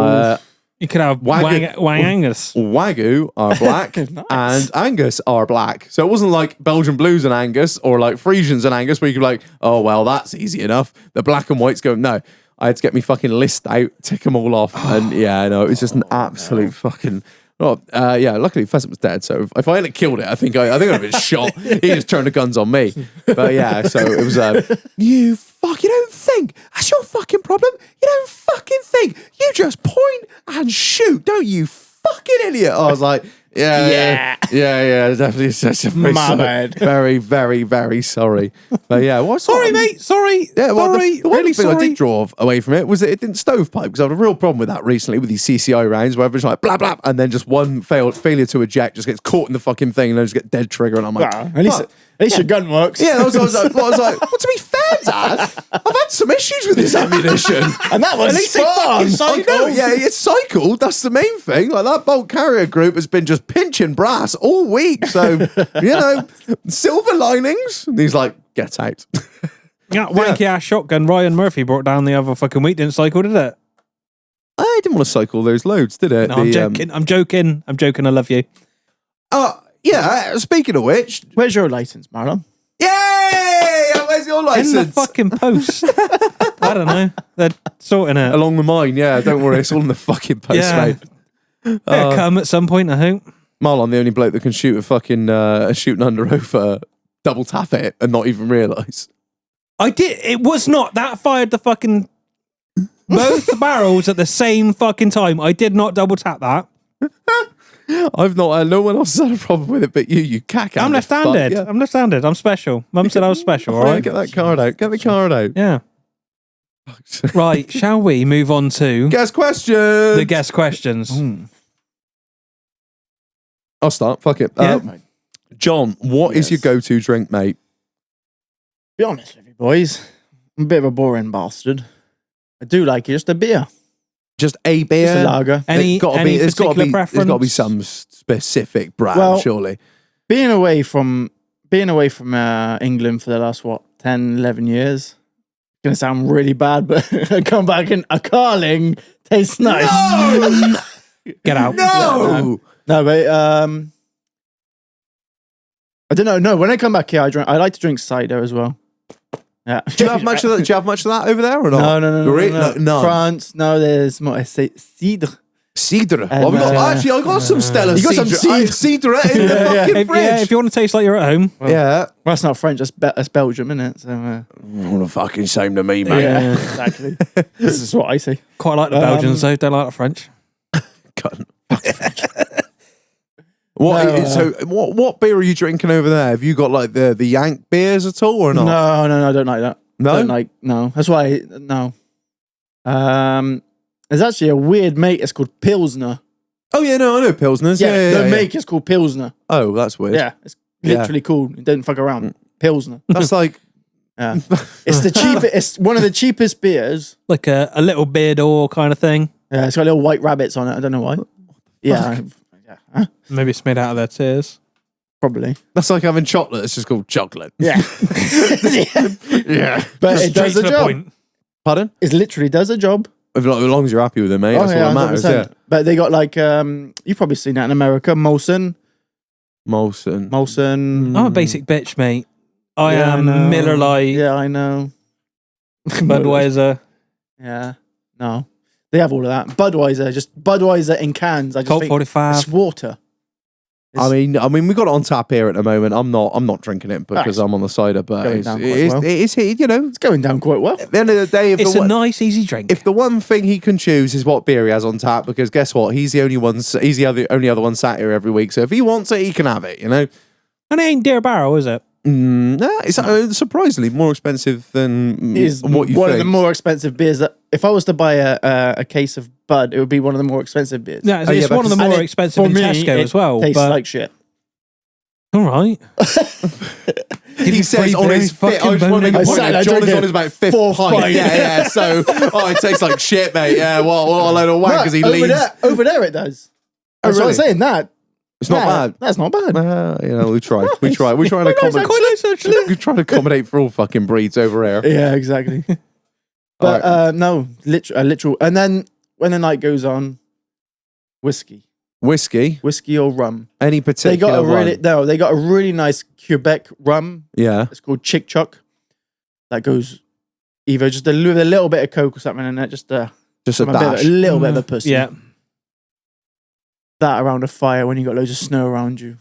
You could have Wagyu- Wang Angus. Wagyu are black Nice. and Angus are black. So it wasn't like Belgian Blues and Angus or like Frisians and Angus where you could be like, oh, well, that's easy enough. The black and whites go, no. I had to get me fucking list out, tick them all off. And yeah, no, it was just an absolute fucking... Oh, yeah, luckily Pheasant was dead, so if I hadn't killed it, I think I'd have been shot. He just turned the guns on me. But yeah, so it was you don't think that's your fucking problem. You don't fucking think. You just point and shoot, don't you fucking idiot. I was like, Yeah, definitely. Such a My bad. Very, very, very sorry. But yeah, what's Sorry, mate. Sorry. Yeah, well, sorry. the one Really thing I sorry. did draw away from it was that it didn't stovepipe, because I had a real problem with that recently with these CCI rounds where it's like blah blah, and then just one failure to eject just gets caught in the fucking thing and then just get dead trigger, and I'm like, Well, at least your gun works. yeah, I was like, well, to be fair, Dad, I've had some issues with this ammunition. And that was fun. I know, yeah, it's cycled. That's the main thing. Like, that bolt carrier group has been just pinching brass all week. So, silver linings. And he's like, get out. Yeah, wanky ass shotgun Ryan Murphy brought down the other fucking week. Didn't cycle, did it? I didn't want to cycle those loads, did it? No, I'm joking. I'm joking. I'm joking. I love you. Yeah, speaking of which, Where's your license, Marlon? yay! Where's your license? In the fucking post. I don't know. They're sorting it. Along the mine, yeah. Don't worry, it's all in the fucking post, Yeah. mate. It'll come at some point, I hope. Marlon, the only bloke that can shoot a fucking shooting under over, double tap it and not even realise. I did. It was not that fired the fucking both barrels at the same fucking time. I did not double tap that. I've not had no one else has had a problem with it, but you cack. I'm left-handed. Yeah. I'm left-handed. I'm special. Mum said I was special. All right. Get that card out. Get the card out. Yeah. Right. Shall we move on to Guess questions. the guest questions? I'll start. Fuck it. Yeah. John, what is Yes. your go-to drink, mate? Be honest with you, boys. I'm a bit of a boring bastard. I do like it, just a beer. Just a beer. Just a lager. Any There's got particular to preference? be some specific brand, Well- surely. Being away from England for the last, 10, 11 years. It's going to sound really bad, but I come back and a Carling tastes nice. Get out. No. No, but I don't know. No, when I come back here, I like to drink cider as well. Yeah. Do you have much of that? Do you have much of that over there or not? No. Really? No. France, no, there's more. I say cidre. Cidre. And, Well, actually, I got some Stella. You got some cidre in the fucking If, fridge. yeah, if you want to taste like you're at home. Yeah. Well, that's not French. That's Belgium, isn't it? So, All the fucking same to me, mate. yeah, exactly. This is what I say. Quite like the Belgians, though. Don't like the French. Cunt. What beer are you drinking over there? Have you got like the Yank beers at all or not? No, I don't like that. No? No. That's why, no. There's actually a weird make. It's called Pilsner. Oh yeah, no, I know Pilsners. Yeah, Yeah, the make is called Pilsner. Oh, that's weird. Yeah, it's literally called. It don't fuck around. Pilsner. That's like Yeah. It's the cheapest. It's one of the cheapest beers. Like a little beard or kind of thing. Yeah, it's got little white rabbits on it. I don't know why. Yeah, Huh? Maybe it's made out of their tears. Probably. that's like having chocolate. It's just called chocolate. Yeah. Yeah. But Straight it does to the the job. point. Pardon? It literally does a job. As long as you're happy with it, mate. That's all that matters. 100%. Yeah. But they got like you've probably seen that in America. Molson. Molson. Molson. I'm a basic bitch, mate. I Yeah, am know. Miller Lite, Yeah, I know. Budweiser, Yeah. No. They have all of that. Budweiser, just Budweiser in cans. I just Colt think 45. it's water. I mean, we got it on tap here at the moment. I'm not drinking it because I'm on the cider, but going it's, down quite it's, well. it's, you know, It's going down quite well. at the end of the day, It's a nice, easy drink. if the one thing he can choose is what beer he has on tap, because guess what? He's the only one. He's the only other one sat here every week. So if he wants it, he can have it. You know. And it ain't Deer Barrel, is it? No, it's surprisingly more expensive than Is what you one think. of the more expensive beers that if I was to buy a case of Bud, it would be one of the more expensive beers. Yeah, it's, Oh, yeah, it's one of the And more it- expensive for in me, Tesco it as well. Tastes But like shit. all right. He says on his fifth. I was wondering. I sat there John is drinking on his about fifth fourth pint. pint. Yeah. So, it tastes like shit, mate. Yeah. What a load of wankers he over leaves. over there it does. Oh, That's what really? I'm saying. That It's not bad. That's not bad. You know, we try. We try to accommodate. We try to accommodate for all fucking breeds over here. Yeah, exactly. But no, literal. And then when the night goes on, whiskey or rum. Any They particular got a really one? they got a really nice Quebec rum. Yeah. It's called Chick Chuck. That goes either just a little bit of Coke or something in it, just Just a a dash. little bit of a pussy. Yeah. That around a fire when you got loads of snow around you.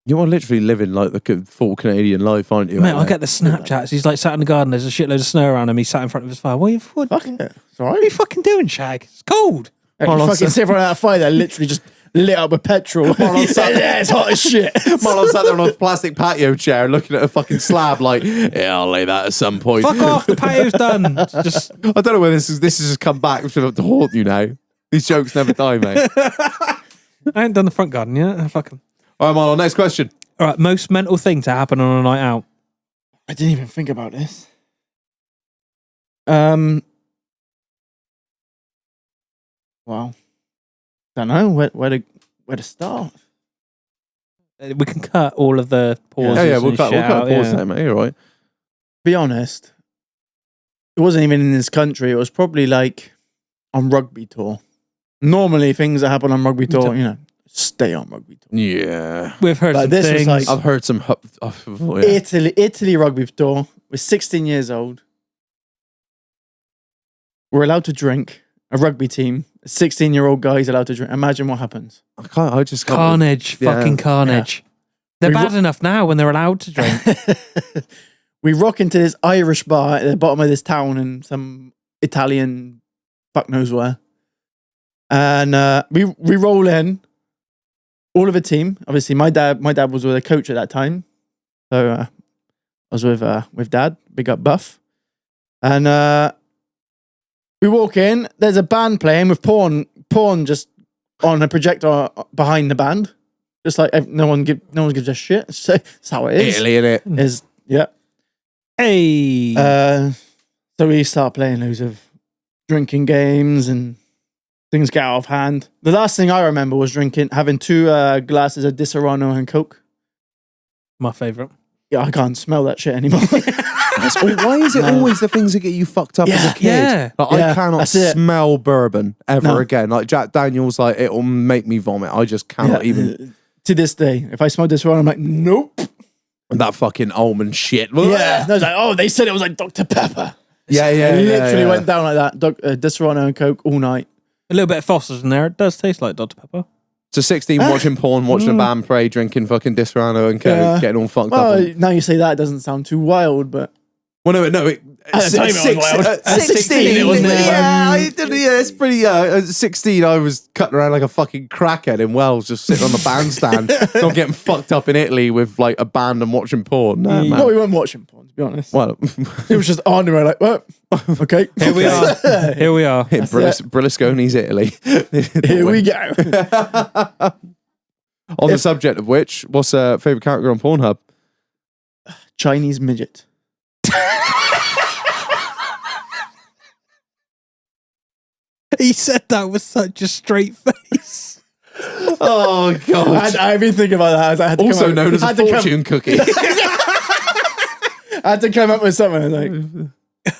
You are literally living like the full Canadian life, aren't you? Mate, out I there? get the Snapchats. He's like sat in the garden. There's a shitload of snow around him. He's sat in front of his fire. What Fuck it. It's all are you right. fucking doing, Shag? It's cold. You Hold on, fucking sir. sit around that fire there, literally just lit up with petrol. Yeah, it's hot as shit. Marlon sat there on a plastic patio chair looking at a fucking slab like, yeah, I'll lay that at some point. Fuck off, the patio's done. Just I don't know whether this has just come back to haunt you now. These jokes never die, mate. I ain't done the front garden yet. Fuck 'em. All right, Marlon, next question. All right, most mental thing to happen on a night out. I didn't even think about this. Well, don't know where to start. We can cut all of the pauses. Yeah, we'll and cut shit a out, pause yeah. there, mate. You're right. Be honest, it wasn't even in this country. It was probably like on rugby tour. Normally, things that happen on rugby tour, stay on rugby tour. Yeah. We've heard Like, some this was things. like- I've heard some. Oh, yeah. Italy rugby tour. We're 16 years old. We're allowed to drink. A rugby team. A 16-year-old guy is allowed to drink. Imagine what happens. I just can't. Carnage, Yeah. fucking carnage. They're We bad enough now when they're allowed to drink. We rock into this Irish bar at the bottom of this town in some Italian fuck knows where. And we roll in. All of a team. Obviously, my dad was with a coach at that time. So I was with Dad. Big up Buff. And we walk in. There's a band playing with porn just on a projector behind the band. Just like no one gives a shit. So that's how it is. Italy, innit? Is yeah. Hey. So we start playing loads of drinking games and things get out of hand. The last thing I remember was having 2 glasses of Disaronno and Coke. My favourite. Yeah, I can't smell that shit anymore. Why is it always the things that get you fucked up as a kid? Yeah. Like, Yeah, I cannot that's it. smell bourbon ever No. again. Like Jack Daniels, like it'll make me vomit. I just cannot even. To this day, if I smell Disaronno, I'm like, nope. That fucking almond shit. Yeah. I was like, oh, they said it was like Dr. Pepper. yeah, yeah. It yeah, literally yeah. went down like that. Disaronno and Coke all night. A little bit of Foster's in there. It does taste like Dr. Pepper. So 16, watching porn, watching a band play, drinking fucking Disaronno and Coke, Yeah. getting all fucked Well, up. now you say that, it doesn't sound too wild, but Well, no. At the time it was wild. At 16 it wasn't. Yeah, it's pretty. At 16, I was cutting around like a fucking crackhead in Wales, just sitting on the bandstand, not getting fucked up in Italy with like a band and watching porn. No, man. no, we weren't watching porn, to be honest. Well, It was just on and we're like, well, okay. Here we are. Here we are. in Berlusconi's Italy. Here we go. On the subject of which, what's favourite character on Pornhub? Chinese midget. He said that with such a straight face. Oh, God. I've been thinking about that. I had to Also come up, known as a had to come- fortune cookie. I had to come up with something like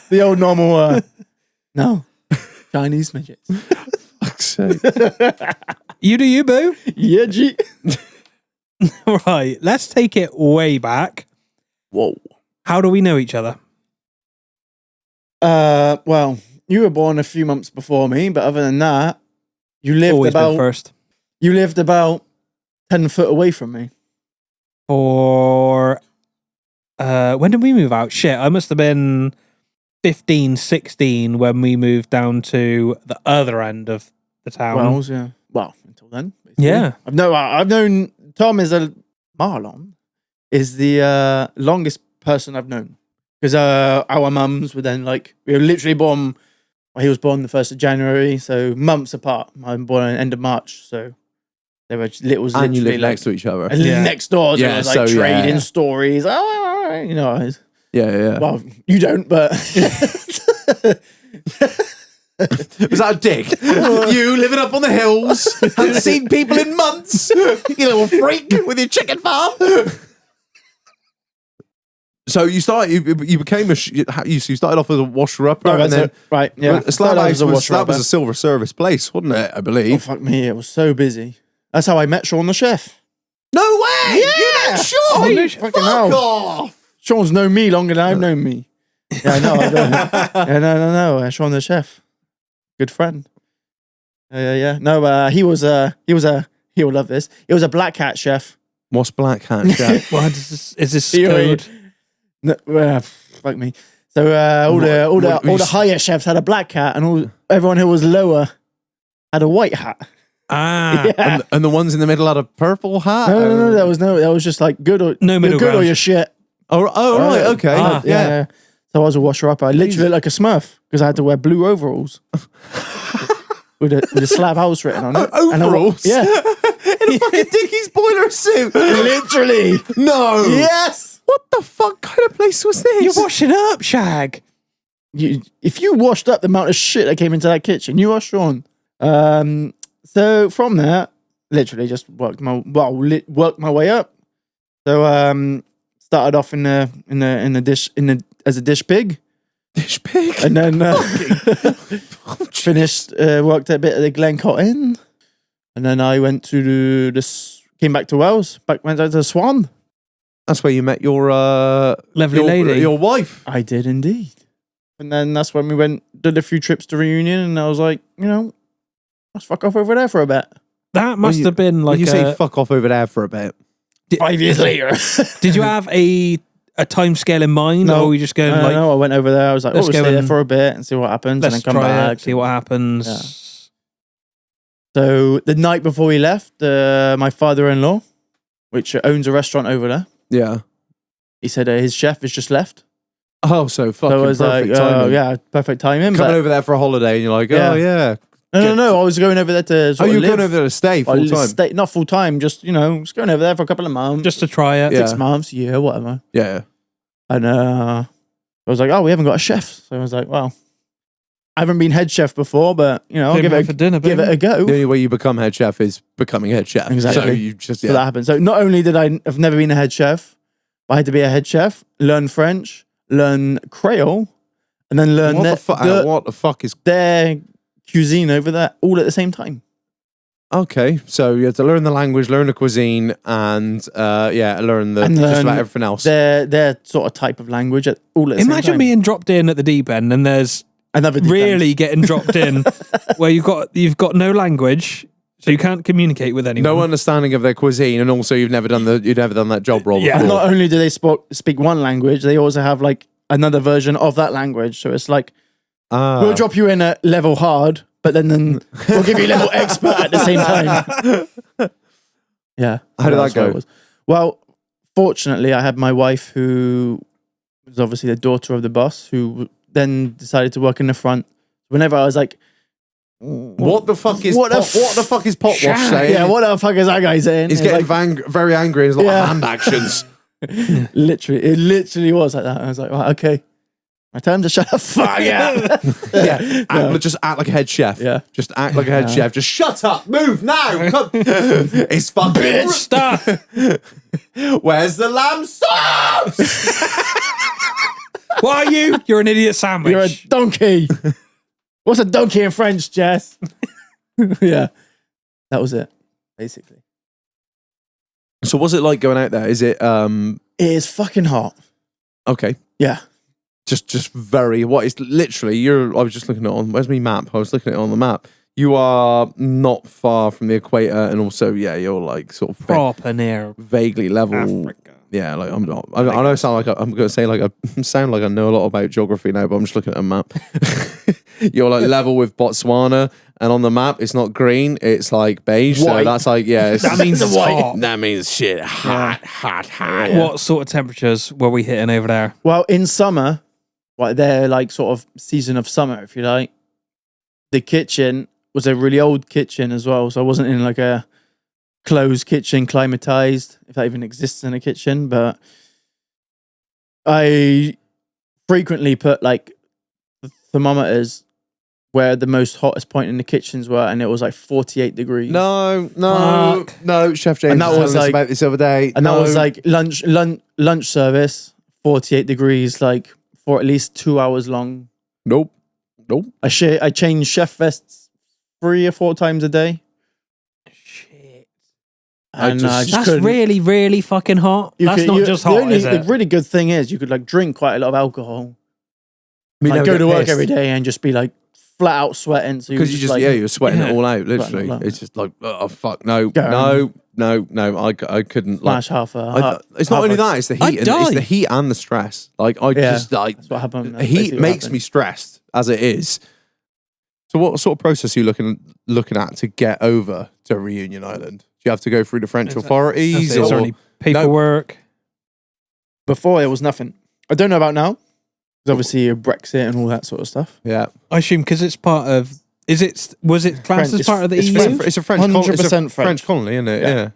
the old normal. No, Chinese midgets. Fuck's sake. You do you, boo. Yeah, G. Right. Let's take it way back. Whoa. How do we know each other? Well, you were born a few months before me, but other than that, you lived Always been about first. 10 foot away from me. For when did we move out? Shit, I must have been 15, 16 when we moved down to the other end of the town. Wells, yeah. Well, until then. basically. Yeah. I've known Tom Marlon is the longest person I've known. Because our mums were then like, we were literally born, well, he was born the 1st of January, so months apart. I'm born at the end of March, so they were little. And you live next to each other. I lived next door, so Yeah, it was like so, yeah. trading stories. Oh, you know, Yeah. well, you don't, but Was that a dig? You living up on the hills, haven't seen people in months, you little freak with your chicken farm. So you became you started off as a washer upper, No, and that's then it. Right, yeah. Slab Started out House as a was washer-upper. a silver service place, wasn't it? I Oh, believe. fuck me, it was so busy. That's how I met Sean the chef. No way! Yeah! You know Sean! Oh, no, Fuck fucking hell. off! Sean's known me longer than I've known me. Yeah, I know. Yeah, no. Sean the chef, good friend. Yeah. No, he was he'll love this. He was a black hat chef. What's Black Hat Jack? What is this He- code? No, fuck me. So all the higher chefs had a black hat, and everyone who was lower had a white hat. Ah, Yeah. And the ones in the middle had a purple hat. No. That was just like good or No middle you're good or ground. you're shit. Oh, right, okay. Ah. yeah. So I was a washer up. I literally looked like a Smurf because I had to wear blue overalls with a slab house written on it. And Overalls? yeah, In a fucking Dickies boiler suit. literally. No. Yes. What the fuck kind of place was this? you're washing up, Shag. If you washed up the amount of shit that came into that kitchen, you are Sean. So from there, literally just worked my way up. So started off in the dish as a dish pig, Dish pig. and then finished worked a bit at the Glencoe Inn, and then I went to came back to Wales, went out to the Swan. That's where you met your Lovely lady. your wife. I did indeed, and then that's when we did a few trips to Reunion, and I was like, let's fuck off over there for a bit. That must you- have been When like you say fuck off over there for a bit. 5 years later. Did you have a time scale in mind, No. or were you just going I like, know. I went over there. I was like, let's we'll go stay there and- for a bit and see what happens, and let's then come try back. it, see what happens? Yeah. So the night before we left, my father-in-law, which owns a restaurant over there, Yeah. he said his chef has just left. Oh, so fucking So I was like, perfect timing. yeah, perfect timing. Coming But over there for a holiday, and you're like, oh yeah. no. I was going over there to Oh, sort you're of live. going over there to stay full time. Not full time, just just going over there for a couple of months, Just to try it. Yeah. 6 months, year, whatever. Yeah. And I was like, oh, we haven't got a chef. So I was like, well, I haven't been head chef before, but I'll Came give out for dinner, give it a go. The only way you become head chef is becoming head chef. Exactly. So you just So that happened. So not only did I've never been a head chef, but I had to be a head chef, learn French, learn Creole, and then learn what the fuck is their cuisine over there all at the same time. okay? So you have to learn the language, learn the cuisine, and learn And just learn about everything else. Their sort of type of language all at the same time. Imagine being dropped in at the deep end, and there's Another deep end. really getting dropped in where you've got no language, so you can't communicate with anyone. No understanding of their cuisine, and also you've never done that job role Yeah. And before. not only do they speak one language, they also have like another version of that language. So it's like we'll drop you in at level hard, but then we'll give you level expert at the same time. Yeah. How did that That's what go? it was. Well, fortunately, I had my wife, who was obviously the daughter of the boss, who then decided to work in the front. Whenever I was like, What the fuck is What the what the fuck is Potwash saying? yeah, what the fuck is that guy saying? He's It's getting like, very angry. There's a lot Yeah. of hand actions. it literally was like that. I was like, right, okay, my time to shut the fuck up. Yeah, No. just act like a head chef. Yeah. Just act like a head chef. Just shut up, move now. Come. It's fucking Bitch stuff. Where's the lamb sauce? What are you? You're an idiot sandwich. You're a donkey. What's a donkey in French, Jess? Yeah, that was it, basically. So what's it like going out there? Is it It is fucking hot. okay? Yeah. Just very what is literally I was just looking at it on where's my map? I was looking at it on the map. You are not far from the equator, and also you're like sort of proper near vaguely level. Africa. Yeah, like I'm not. I know I sound like I'm going to say like I sound like I know a lot about geography now, but I'm just looking at a map. You're like level with Botswana, and on the map it's not green, it's like beige. So White. that's like it's, That means it's white. hot. that means shit hot. What sort of temperatures were we hitting over there? Well, in summer, their like sort of season of summer, if you like, the kitchen was a really old kitchen as well. So I wasn't in like a closed kitchen, climatized, if that even exists in a kitchen. But I frequently put like thermometers where the most hottest point in the kitchens were, and it was like 48 degrees. No, Fuck. Chef James And that was was telling us like- about this the other day. And that No. was like lunch service, 48 degrees, like for at least 2 hours long. nope. I change chef vests 3 or 4 times a day. Shit. And I just That's couldn't. really, really fucking hot. That's not just hot, is The it? really good thing is you could like drink quite a lot of alcohol. We Like never go get to work pissed. every day and just be like flat out sweating. So Because you just like, you're sweating Yeah. it all out, literally. Sweating it all out. It's just like, oh fuck, no, Go no, I couldn't. Like, smash half a. it's not half only a- that; it's the I'd heat. It's die. the heat and the stress. Like I Yeah, just like That's what happened. the That's heat basically what makes happened. me stressed as it is. So what sort of process are you looking at to get over to Reunion Island? Do you have to go through the French authorities? Is there any paperwork? Before there was nothing. I don't know about now. There's obviously Brexit and all that sort of stuff. Yeah. I assume because it's part of. Was it classed as part of the it's EU? French. It's a French 100% French colony, isn't it? Yeah. Yeah.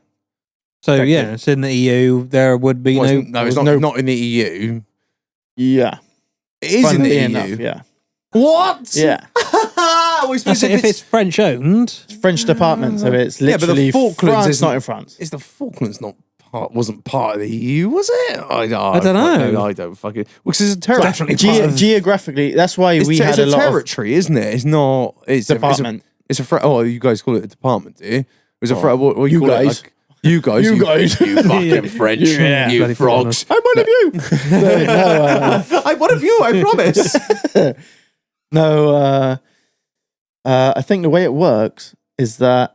So Exactly. yeah, it's in the EU. There would be Well, no. it's not in the EU. Yeah. It is in the Funnily EU. enough, yeah. What? Yeah. That's it, if it's French owned. It's French department, so it's Yeah, but the literally Falklands France, isn't- not in France. Is the Falklands wasn't part of the EU, was it? I don't know. I don't fucking. Because it's a territory. Definitely part of- Geographically, that's why we It's had a a lot territory, isn't it? It's not. It's department. It's a oh, you guys call it a department, do you? It's a what you call guys. It, like, you guys. You guys. You fucking French. Yeah. You Bloody frogs. I'm one of you. I'm one of you. I promise. I think the way it works is that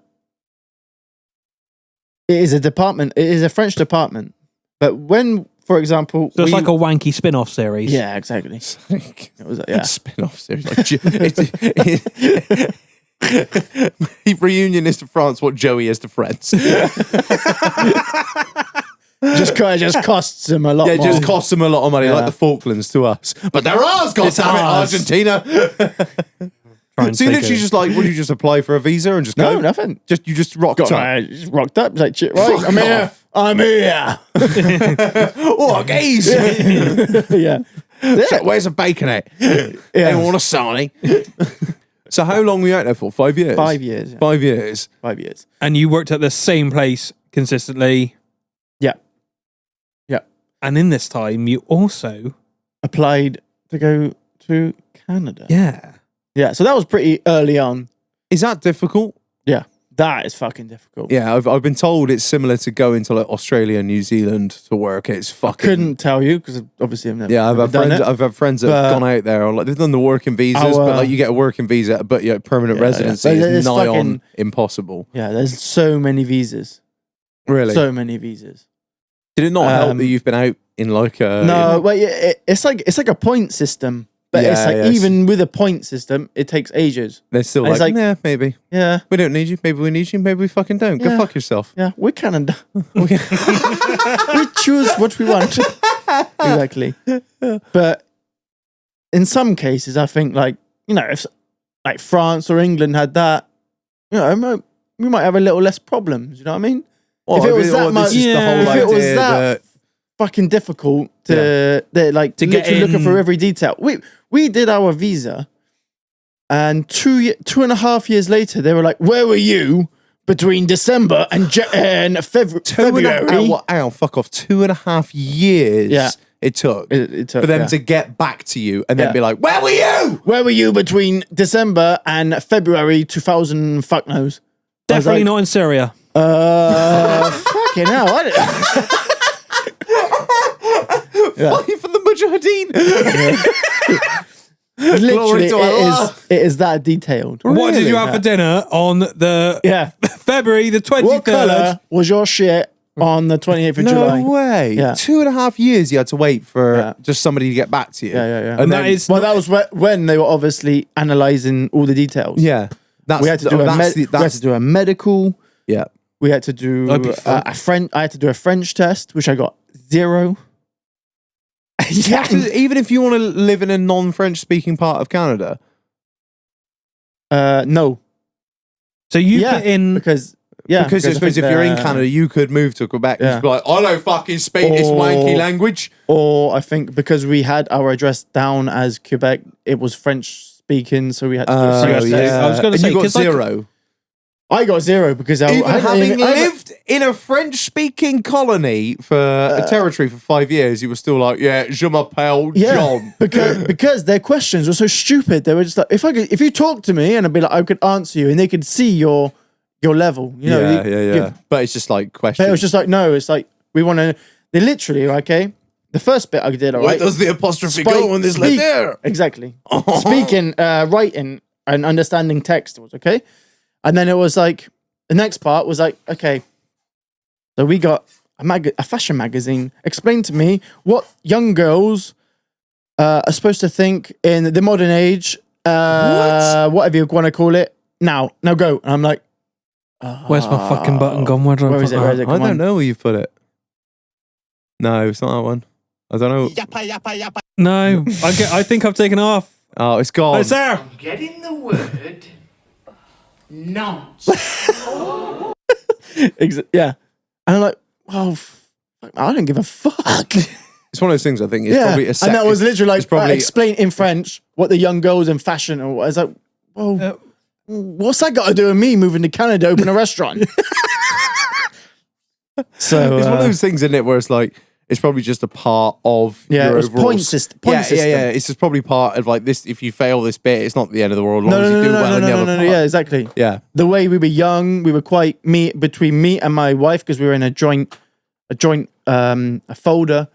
it is a department. It is a French department. But when, for example, So it's like a wanky spin-off series. yeah, exactly. It was yeah. Spin-off series. Like, Reunion is to France what Joey is to Friends. just costs them a lot. Yeah, it more. just costs them a lot of money, Yeah. like the Falklands to us. But they're ours, goddammit, ours. Argentina. Try and So you take literally a- just like, would you just apply for a visa and just No, go? nothing. You just rocked Got up. just rocked up. It's like, shit, right? Fuck I'm here. off. I'm here. Oh, gaze. Yeah. Shit, where's a bacon at? Yeah. Anyone want a sarnie? So how long were you out there for? 5 years? 5 years. Yeah. 5 years. 5 years. And you worked at the same place consistently. Yeah. Yeah. And in this time, you also. Applied to go to Canada. Yeah. Yeah. So that was pretty early on. Is that difficult? Yeah. That is fucking difficult. Yeah, I've been told it's similar to going to like Australia and New Zealand to work. It's fucking. Couldn't tell you because obviously I've never. Yeah, I've never had done friends. it. I've had friends that have But- gone out there. Or like they've done the working visas, but like you get a working visa, but permanent Yeah, residency yeah. But is it's nigh on fucking- impossible. Yeah. There's so many visas. Really? So many visas. Did it not help Um, that you've been out in like a? No, well, yeah, it's like a point system, but it's Yeah, like yes. even with a point system, it takes ages. They're still it's like, like- yeah, maybe Yeah, we don't need you. Maybe we need you. Maybe we fucking don't. Go Yeah. fuck yourself. yeah, we're Canada. We choose what we want. Exactly. But in some cases, I think like if like France or England had that, we might have a little less problems. You know what I mean? If it was that much- this is the Yeah. whole If it was idea that fucking difficult to they're like To to get literally looking in. for every detail. We did our visa, and 2.5 years later, they were like, "Where were you between December and February?" Fuck off. 2.5 years. Yeah. It took It took, for them yeah. to get back to you and then Yeah. be like, "Where were you?" Where were you between December and February 2000? Fuck knows. I was Definitely like, not in Syria. Fucking hell! I didn't- Yeah. Fight for the Mujahideen. Literally, to Allah. it is that detailed. What did you Really? have for dinner on the Yeah. February the 23rd? What colour was your shit on the 28th of No July? way. Yeah. 2.5 years you had to wait for Yeah. just somebody to get back to you. Yeah. And then- that is. Well, that was when they were obviously analysing all the details. Yeah. That's We had to do a medical. yeah. We had to do That'd be fun. I had to do a French test, which I got 0. You have to- even if you want to live in a non-French speaking part of Canada. No, So you yeah, put in. because Because I think suppose if you're in the- Canada, you could move to Quebec and Yeah. just be like, I don't fucking speak this Or- wanky language. or I think because we had our address down as Quebec, it was French speaking, so we had to do a French test. I was gonna And say, you got 'cause like- 0. I got 0 because Even I having I lived in a French-speaking colony for a territory for 5 years, you were still like, yeah, je m'appelle John. because their questions were so stupid. They were just like, if you talk to me and I'd be like, I could answer you, and they could see your level. You know, yeah. But it's just like But questions. it was just like, no, it's like we want to. They literally, okay. The first bit I did, all Where right. does the apostrophe Spike- go on this speak- letter? Exactly. Speaking, writing, and understanding text was okay. And then it was like the next part was like, okay, so we got a fashion magazine. Explain to me what young girls are supposed to think in the modern age whatever you want to call it. Now go. And I'm like, Where's my fucking button gone? Where do I Where put is it? that? Where is it? I Come don't on. know where you put it. No, it's not that one. I don't know. No, I think I've taken off. Oh, it's gone. Oh, it's there. Getting the word nonsense. Yeah. And I'm like, well, I don't give a fuck. It's one of those things. I think it's Yeah. probably a And that was literally like, it's probably explain in French what the young girls in fashion or what. I was like, well, what's that got to do with me moving to Canada to open a restaurant? So it's one of those things, isn't it, where it's like it's probably just a part of Yeah, your it's overall point system. Point yeah, system. yeah. It's just probably part of like this. If you fail this bit, it's not the end of the world. As no, long no, as no, you do no, well no, in the no, other no, no, part. yeah, exactly. Yeah. The way we were young, we were quite between me and my wife because we were in a joint a folder.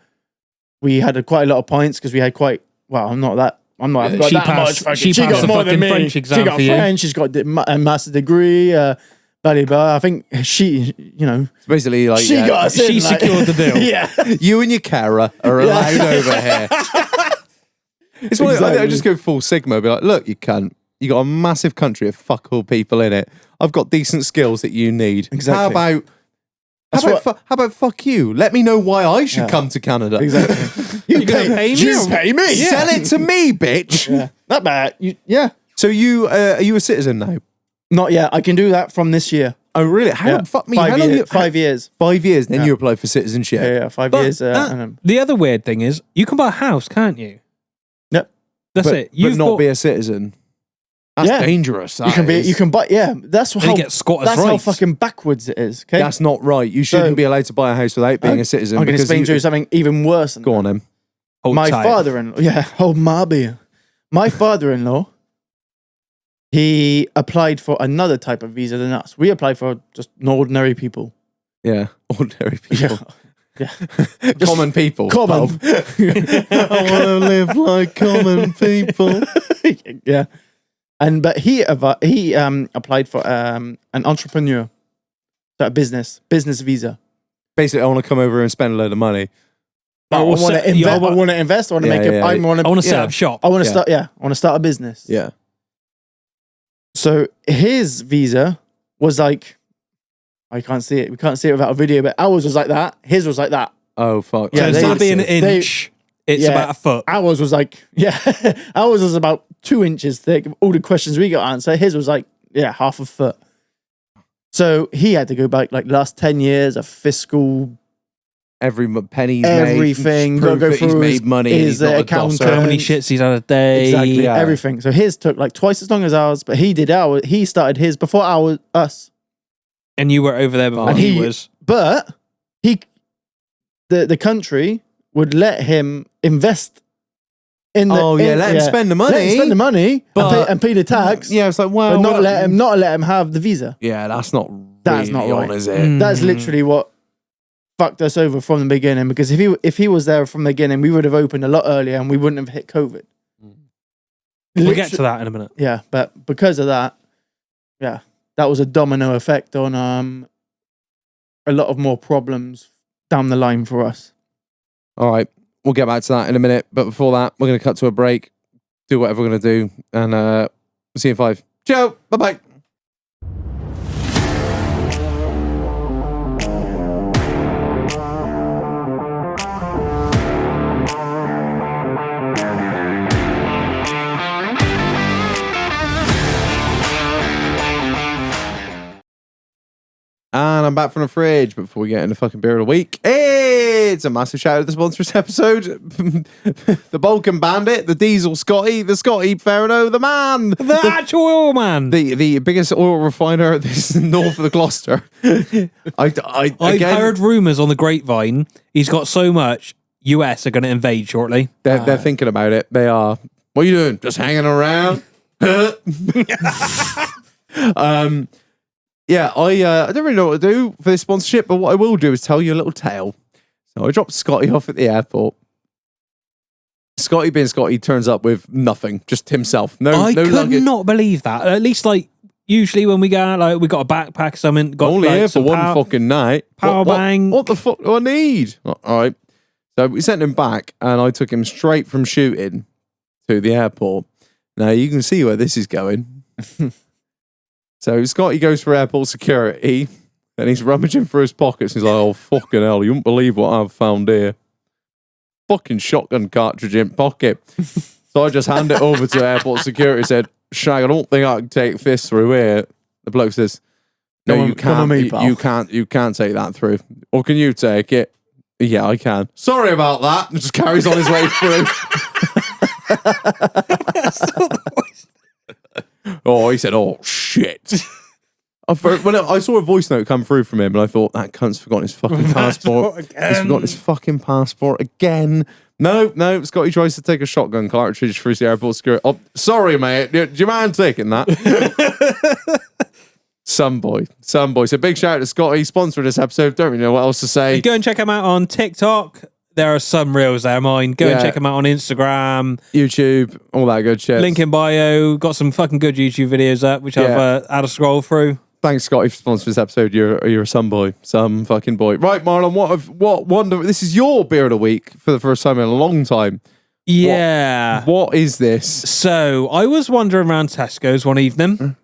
We had quite a lot of points because we had quite. Well, I'm not. I've got She that passed- much. she She passed got the more than fucking me. French exam She got for you. French. She's got a master's degree. Blah, blah, blah. I think she, It's basically like she yeah, got us in, She like- secured the deal. Yeah. you and your carer are allowed over here. It's one of- I Exactly. just go full Sigma. Be like, look, you cunt. You got a massive country of fuck all people in it. I've got decent skills that you need. Exactly. How about fuck you? Let me know why I should come to Canada. Exactly. You're gonna pay me? You pay me. Sell it to me, bitch. Yeah. Not bad. Yeah. So you are you a citizen now? Not yet. I can do that from this year. Oh really? How Yeah. fuck me? 5 how long years. you, 5 years. 5 years, then Yeah. you apply for citizenship. Yeah, 5 But years. the other weird thing is, you can buy a house, can't you? Yep. That's but, it. but You've not bought, be a citizen. That's Yeah. dangerous. You can be. You can buy. Yeah, that's Then how. you get squatters' That's how rights. fucking backwards it is. Okay. That's not right. You shouldn't So- be allowed to buy a house without being a citizen. I'm going to because explain to you something even worse. Than Go that. on, then. Hold My tight. father-in-law. Yeah. Oh, Marby. My father-in-law. He applied for another type of visa than us. We applied for just ordinary people. Yeah, ordinary people, Yeah. common people. Common. I want to live like common people. Yeah. But he applied for an entrepreneur, so a business visa. Basically, I want to come over and spend a load of money. I want set- to invest. yeah, I want to invest. I want to Yeah, make it. yeah, I yeah. want I want to set yeah. up shop. I want to Yeah. start. Yeah, I want to start a business. Yeah. So his visa was like, I can't see it. We can't see it without a video, but ours was like that. His was like that. Oh fuck. So Yeah, instead of being an they- inch, it's yeah. about a foot. Ours was like, yeah, ours was about 2 inches thick. All the questions we got answered. His was like, yeah, half a foot. So he had to go back like last 10 years of fiscal, Every penny's everything. made. Got to Proof go that he's through made money. his He's not a accountant. dosser. How many shits he's had a day? Exactly, Yeah. everything. So his took like twice as long as ours, but he did ours. He started his before us. And you were over there before And he he- was. But the country would let him invest in the. Oh yeah, let him spend the money. Let him spend the money But- and pay the tax. Yeah, it's like but well, not let him have the visa. Yeah, that's not. That's really not right. on, is it? Mm. That's literally what fucked us over from the beginning. Because if he was there from the beginning, we would have opened a lot earlier and we wouldn't have hit COVID. We'll get to that in a minute. Yeah, but because of that, yeah, that was a domino effect on a lot of more problems down the line for us. All right, we'll get back to that in a minute. But before that, we're going to cut to a break, do whatever we're going to do, and see you in 5. Ciao. Bye bye. And I'm back from the fridge. But before we get into fucking beer of the week, it's a massive shout out to the sponsor of this episode: the Balkan Bandit, the Diesel Scotty, the Scotty Ferrano, the man, The actual oil man. the biggest oil refiner this north of the Gloucester. I've Again, heard rumours on the grapevine. He's got so much. US are going to invade shortly. they're thinking about it. They are. What are you doing? Just hanging around? Yeah, I don't really know what to do for this sponsorship, but what I will do is tell you a little tale. So I dropped Scotty off at the airport. Scotty being Scotty turns up with nothing, just himself. No could luggage. not believe that. At least, like, usually when we go out, like, we got a backpack or something. Got, Only like, here for some one power- fucking night. power bank. What the fuck do I need? All right. So we sent him back, and I took him straight from shooting to the airport. Now you can see where this is going. So Scotty goes for airport security and he's rummaging through his pockets. He's like, oh, fucking hell, you won't believe what I've found here. Fucking shotgun cartridge in pocket. So I just hand it over to airport security, said, Shag, I don't think I can take this through here. The bloke says, no, Come on- you come on can't. me, You, pal." you can't take that through. Or can you take it? Yeah, I can. Sorry about that. And just carries on his way through. Oh, he said, oh, shit. When I saw a voice note come through from him, and I thought, that cunt's forgotten his fucking passport. He's forgotten his fucking passport again. No, Scotty tries to take a shotgun cartridge through the airport security. Oh, sorry, mate. Do you mind taking that? Some boy. So big shout out to Scotty, sponsoring this episode. Don't really know what else to say. Go and check him out on TikTok. There are some reels there, mine. Go and check him out on Instagram. YouTube, all that good shit. Link in bio. Got some fucking good YouTube videos up, which I've had a scroll through. Thanks, Scotty, for sponsoring this episode. You're a some boy. Some fucking boy. Right, Marlon, what wonder this is your beer of the week for the first time in a long time. Yeah. What is this? So I was wandering around Tesco's one evening.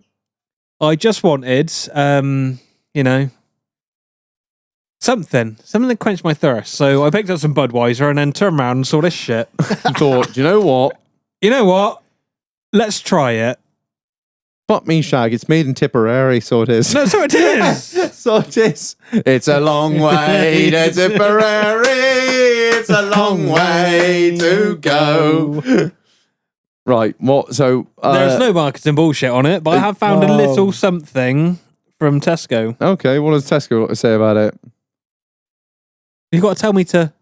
I just wanted, something that quenched my thirst. So I picked up some Budweiser and then turned around and saw this shit. Thought, do you know what? You know what? Let's try it. Fuck me, Shag. It's made in Tipperary, so it is. No, so it is. So it is. It's a long way to Tipperary. It's a long way to go. Right. What? So There's no marketing bullshit on it, but I have found a Whoa. little something from Tesco. Okay. What does Tesco got to say about it? You've got to tell me to.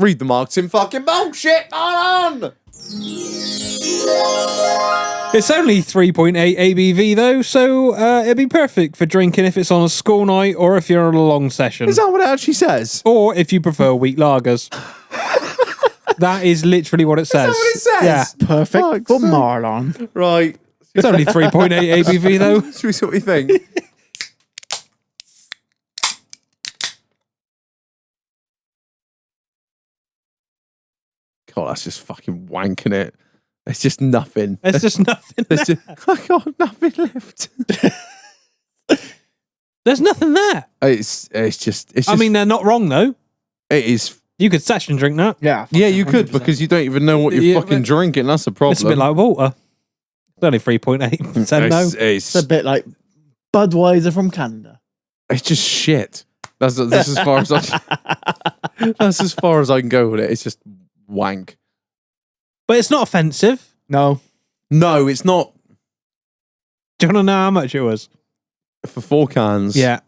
Read the marketing fucking bullshit, Marlon. It's only 3.8 ABV though, so it'd be perfect for drinking if it's on a school night or if you're on a long session. Is that what it actually says? Or if you prefer weak lagers. That is literally what it says. Is that what it says? Yeah. Perfect Fuck's for sake. Marlon. Right. It's only 3.8 ABV though. Should we see what you think? God, that's just fucking wanking it. It's just nothing. It's just nothing. There's just, I got nothing left. There's nothing there. It's just. I mean, they're not wrong though. it is. You could session drink that. Yeah. Yeah, you could 100%. because you don't even know what you're Yeah, fucking but- drinking. That's the problem. It's a bit like water. It's only 3.8%. No. It's, It's a bit like Budweiser from Canada. it's just shit. That's as far as that's as far as I can go with it. It's just wank. But it's not offensive. No. No, it's not Do you want to know how much it was? for 4 cans. Yeah.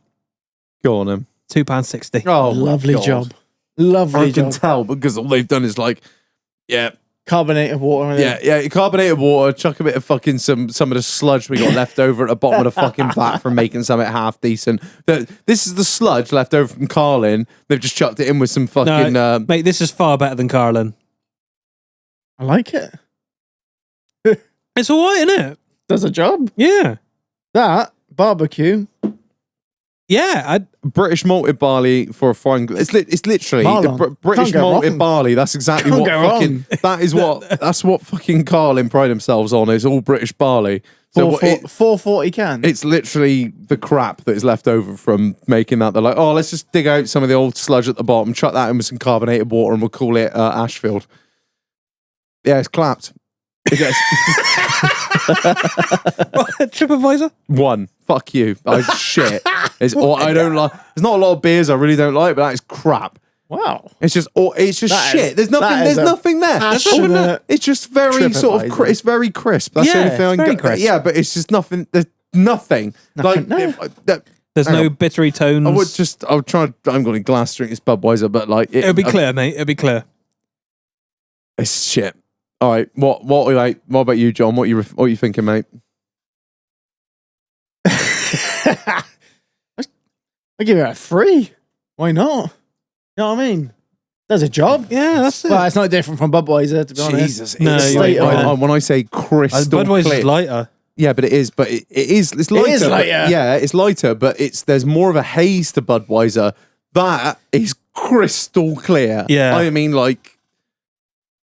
Go on then. £2.60. Oh, my Lovely God. job. Lovely I can job. tell because all they've done is like, yeah, Carbonated water. in it. yeah, carbonated water, chuck a bit of fucking some of the sludge we got left over at the bottom of the fucking vat from making something half decent. This is the sludge left over from Carlin. They've just chucked it in with some fucking. Mate, this is far better than Carlin. I like it. It's all right, isn't it? Does a job. Yeah. That barbecue. Yeah. British malted barley for a frying. It's literally the Marlon. British Can't go malted wrong. barley. That's exactly Can't what go fucking. That is what. That's what fucking Carlin pride themselves on. It's all British barley. So what 440 cans. it's literally the crap that is left over from making that. They're like, oh, let's just dig out some of the old sludge at the bottom, chuck that in with some carbonated water, and we'll call it Ashfield. Yeah, it's clapped. It gets TripAdvisor? 1. Fuck you. Shit. I don't like. There's not a lot of beers I really don't like, but that is crap. Wow. It's just That shit. is- There's nothing. that There's is a nothing there. passionate It's just very sort of. TripAdvisor. It's very crisp. That's the Yeah, only thing I it's can very get. crisp. Yeah, but it's just nothing. There's nothing. Like no. There's Hang no on. bittery tones. I would just. I'll try. I'm going to glass drink this Budweiser, but like It'll be clear, mate. It'll be clear. It's shit. All right. What about you, John? What you thinking, mate? I give it a 3. Why not? You know what I mean? Does a job. Yeah, that's it. Well, it's not different from Budweiser, to be honest. Jesus. No, it's you're like, right. when I say crystal Budweiser's clear, lighter. yeah, but it is. But it is. It's lighter. is but- lighter. yeah, it's lighter, but there's more of a haze to Budweiser. That is crystal clear. Yeah. I mean, like,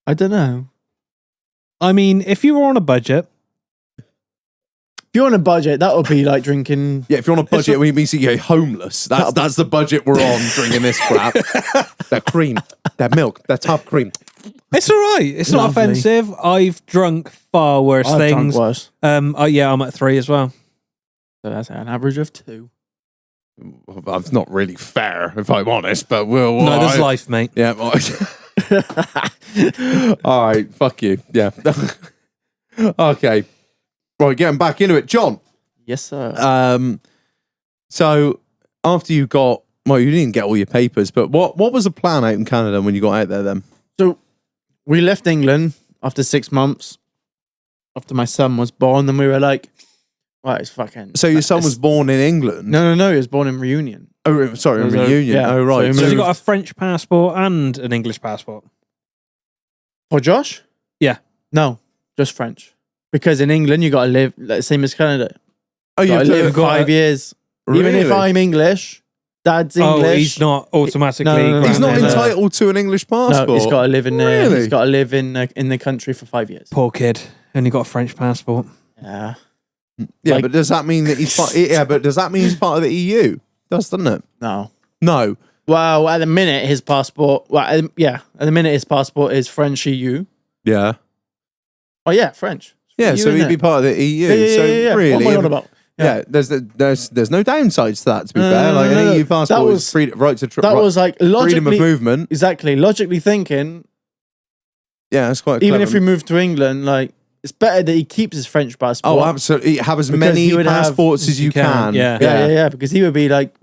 I don't know. I mean, if you were on a budget, If you're on a budget, that would be like drinking. Yeah, if you're on a budget, we mean you're homeless. That's the budget we're on drinking this crap. That cream, that milk, that top cream. it's all right. It's not Lovely. offensive. I've drunk far worse I've drunk things. worse. Yeah, I'm at 3 as well. So that's an average of 2. That's not really fair, if I'm honest. But we'll. No, there's life, mate. Yeah. Well, all right. Fuck you. Yeah. Okay. Right, getting back into it, John. Yes, sir. So after you got, well, you didn't get all your papers, but what was the plan out in Canada when you got out there then? So we left England after 6 months after my son was born. Then we were like, right, it's fucking. So your son was born in England? No. He was born in Reunion. Oh, sorry, in So, Reunion. yeah. Oh, right. So So he you moved- got a French passport and an English passport. For Josh? Yeah. No, just French. Because in England, you got to live like, the same as Canada. Oh, You got to live got 5 years. Even if Really? I'm English, Dad's English. Oh, he's not automatically. No. He's not granted. entitled to an English passport. No, he's got to live in there. Really? He's got to live in the country for 5 years. Poor kid. Only got a French passport. Yeah. Yeah, Like- but does that mean that he's part? Yeah, but does that mean he's part of the EU? Doesn't it? No. No. Well, at the minute, his passport. Well, at the minute, his passport is French EU. Yeah. Oh yeah, French. Yeah. EU, So he'd isn't be it? part of the EU. Yeah. So What really, am I on about? yeah. There's no downsides to that. To be No, fair, no, like no, an no. EU passport That is was- right to That was like freedom of logically, movement. exactly. Logically thinking, Yeah, that's quite. even clever. if we move to England, like it's better that he keeps his French passport. Oh, absolutely. Have as Because many he would have- passports as you can. Yeah. Yeah, because he would be like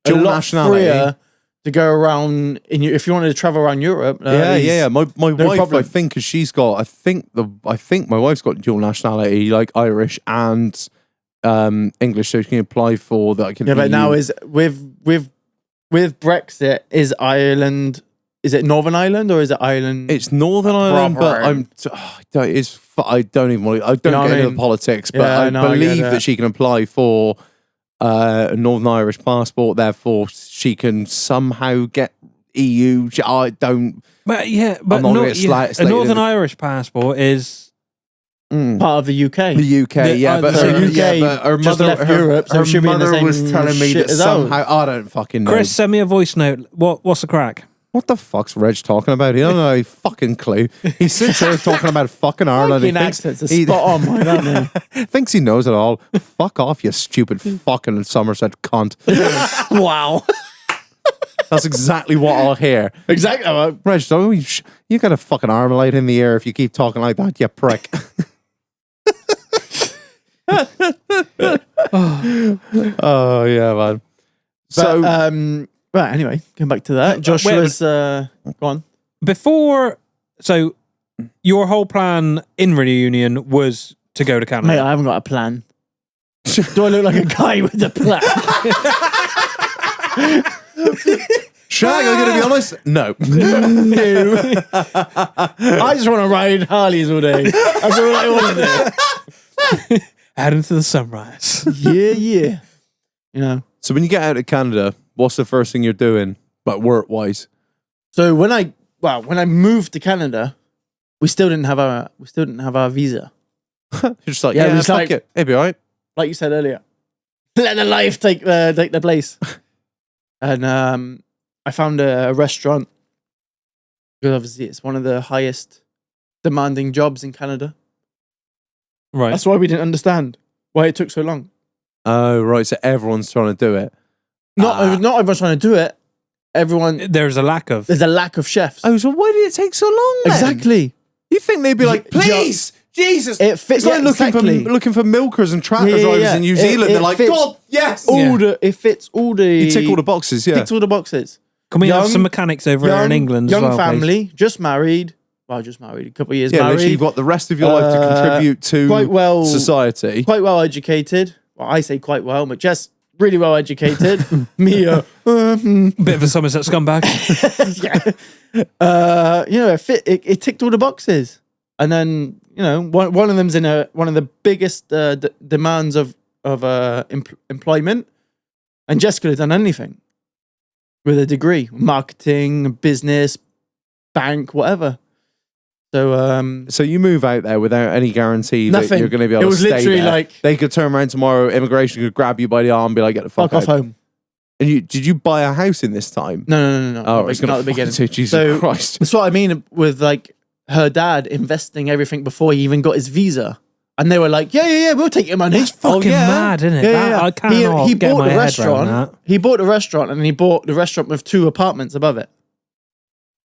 a Dual lot nationality. freer to go around if you wanted to travel around Europe. Yeah. My wife, problem. I think, because she's got, I think my wife's got dual nationality, like Irish and English, so she can apply for that. Yeah, but now is with Brexit, is Ireland? Is it Northern Ireland or is it Ireland? it's Northern Ireland, but I don't even want to. I don't know what get I into mean? the politics, but Yeah, I no, I get believe that. that she can apply for a Northern Irish passport. Therefore, she can somehow get EU. I don't. But yeah, but not gonna not, get slated a Northern in the- Irish passport is. part of the UK. The UK, The- yeah, but so her, UK yeah, but her just mother, left Europe, so her she'll be in the mother was same telling me shit that as ours. somehow I don't fucking know. Chris, send me a voice note. What's the crack? What the fuck's Reg talking about? He don't know a fucking clue. He sits here talking about fucking Ireland. He Fucking thinks, accents are he spot on, mate, aren't they? thinks he knows it all. Fuck off, you stupid fucking Somerset cunt. Wow. That's exactly what I'll hear. Exactly. Reg, you got a fucking Armalite in the air if you keep talking like that, you prick. Oh yeah, man. So Right, anyway, going back to that. Joshua's go on. Before, so your whole plan in Reunion was to go to Canada. Mate, I haven't got a plan. Do I look like a guy with a plan? Shag, I'm gonna be honest. No. No. I just want to ride Harleys all day. That's all I want to do. Out into the sunrise. Yeah. You know. So when you get out of Canada, what's the first thing you're doing, but work wise? So when I moved to Canada, we still didn't have our visa. You're just like, Yeah, yeah, it was fuck like- it. It'll be all right. Like you said earlier. Let the life take the place. And I found a restaurant because obviously it's one of the highest demanding jobs in Canada. Right. That's why we didn't understand why it took so long. Oh, right. So everyone's trying to do it. Not everyone's trying to do it. Everyone, There's a lack of. there's a lack of chefs. Oh, so why did it take so long then? Exactly. You think they'd be like, Yeah, please, Jesus. It fits It's like looking for milkers and tractor drivers in New Zealand. They're like, fits God, yes. It fits all the. You tick all the boxes, yeah. Ticks all the boxes. Can we have young- some mechanics over here in England young as well, please? family, just married. Well, just married, a couple of years Yeah, married. literally, you've got the rest of your life to contribute to quite well- society. Quite well educated. Well, I say quite well, but just really well educated. Me, Bit of a Somerset scumbag. it ticked all the boxes. And then, one of them's in one of the biggest demands of employment. And Jess could have done anything with a degree, marketing, business, bank, whatever. So So you move out there without any guarantee that Nothing. you're going to be able It to was stay literally there. like- They could turn around tomorrow, immigration could grab you by the arm and be like, get the fuck, fuck off out. home. And did you buy a house in this time? No. Oh, it's not going at the beginning. to Jesus So- Christ. That's what I mean with like her dad investing everything before he even got his visa. And they were like, yeah, we'll take your money. It's fucking yeah. mad, isn't it? Yeah. I cannot He get bought my the head around restaurant. that. He bought the restaurant and he bought the restaurant with 2 apartments above it.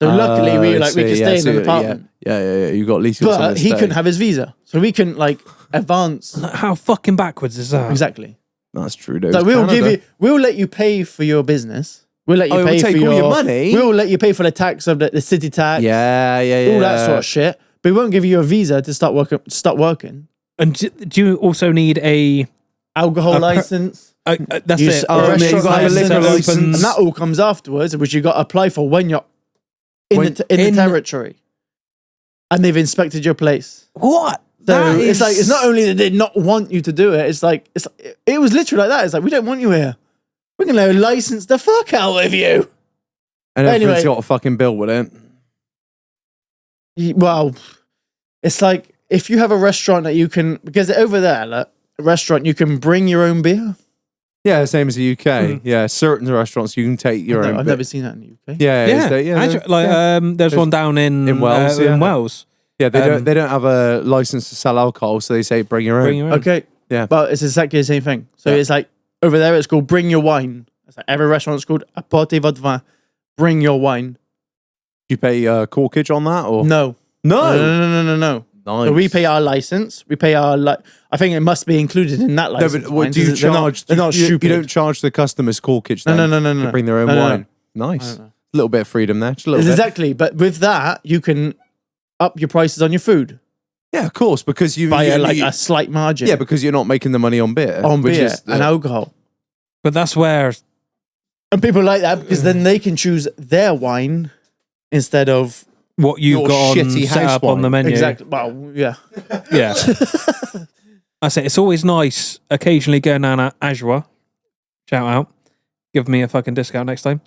So luckily we I could see, stay in so, an apartment. Yeah. You got at least got somewhere But to he stay. couldn't have his visa. So we couldn't like advance. How fucking backwards is that? Exactly. That's true, dude. So we'll Canada. we'll let you pay for your business. We'll let you Oh, pay we'll for take all your money? We'll let you pay for the tax of the city tax. Yeah. All that sort of shit. But we won't give you a visa to start working. And do you also need a? Alcohol license. That's You it. a yeah, restaurant you got to have a license. liquor license. And that all comes afterwards, which you got to apply for when you're in the territory. And they've inspected your place. What? So That it's like, is- it's not only that they not want you to do it, it was literally like that. It's like, we don't want you here. We're going to license the fuck out of you. And everyone's Anyway. got a fucking bill with it. Well, it's like if you have a restaurant that you can, because over there, like, a restaurant, you can bring your own beer. Yeah, same as the UK. Yeah, certain restaurants you can take your own. I've bit. never seen that in the UK. Yeah, Yeah, is there- yeah, actually, like there's There's- one down in Wales, yeah. In Wales. yeah. They um, don't. They don't have a license to sell alcohol, so they say bring your own. Bring your own. Okay. Yeah. But it's exactly the same thing. So Yeah. it's like over there, it's called bring your wine. It's like every restaurant's called apportez votre vin. Bring your wine. You pay corkage on that, or No. No. Nice. So we pay our license. We pay our I think it must be included in that No, license. but what wine, do you 'cause they're not- charge? They're not you, stupid. You don't charge the customers corkage. No, Then no. To bring their own No, no, wine. no. Nice. No. A little bit of freedom there. Just a little bit. Exactly. But with that, you can up your prices on your food Yeah, of course, because you by you- a slight margin. yeah, because you're not making the money on beer, on which beer is and alcohol. But that's where And people like that because then they can choose their wine instead of what you've Your got on, shitty set house up on the wine. menu. exactly. Well, yeah. Yeah. I say it's always nice occasionally going down at Ajwa. Shout out. Give me a fucking discount next time.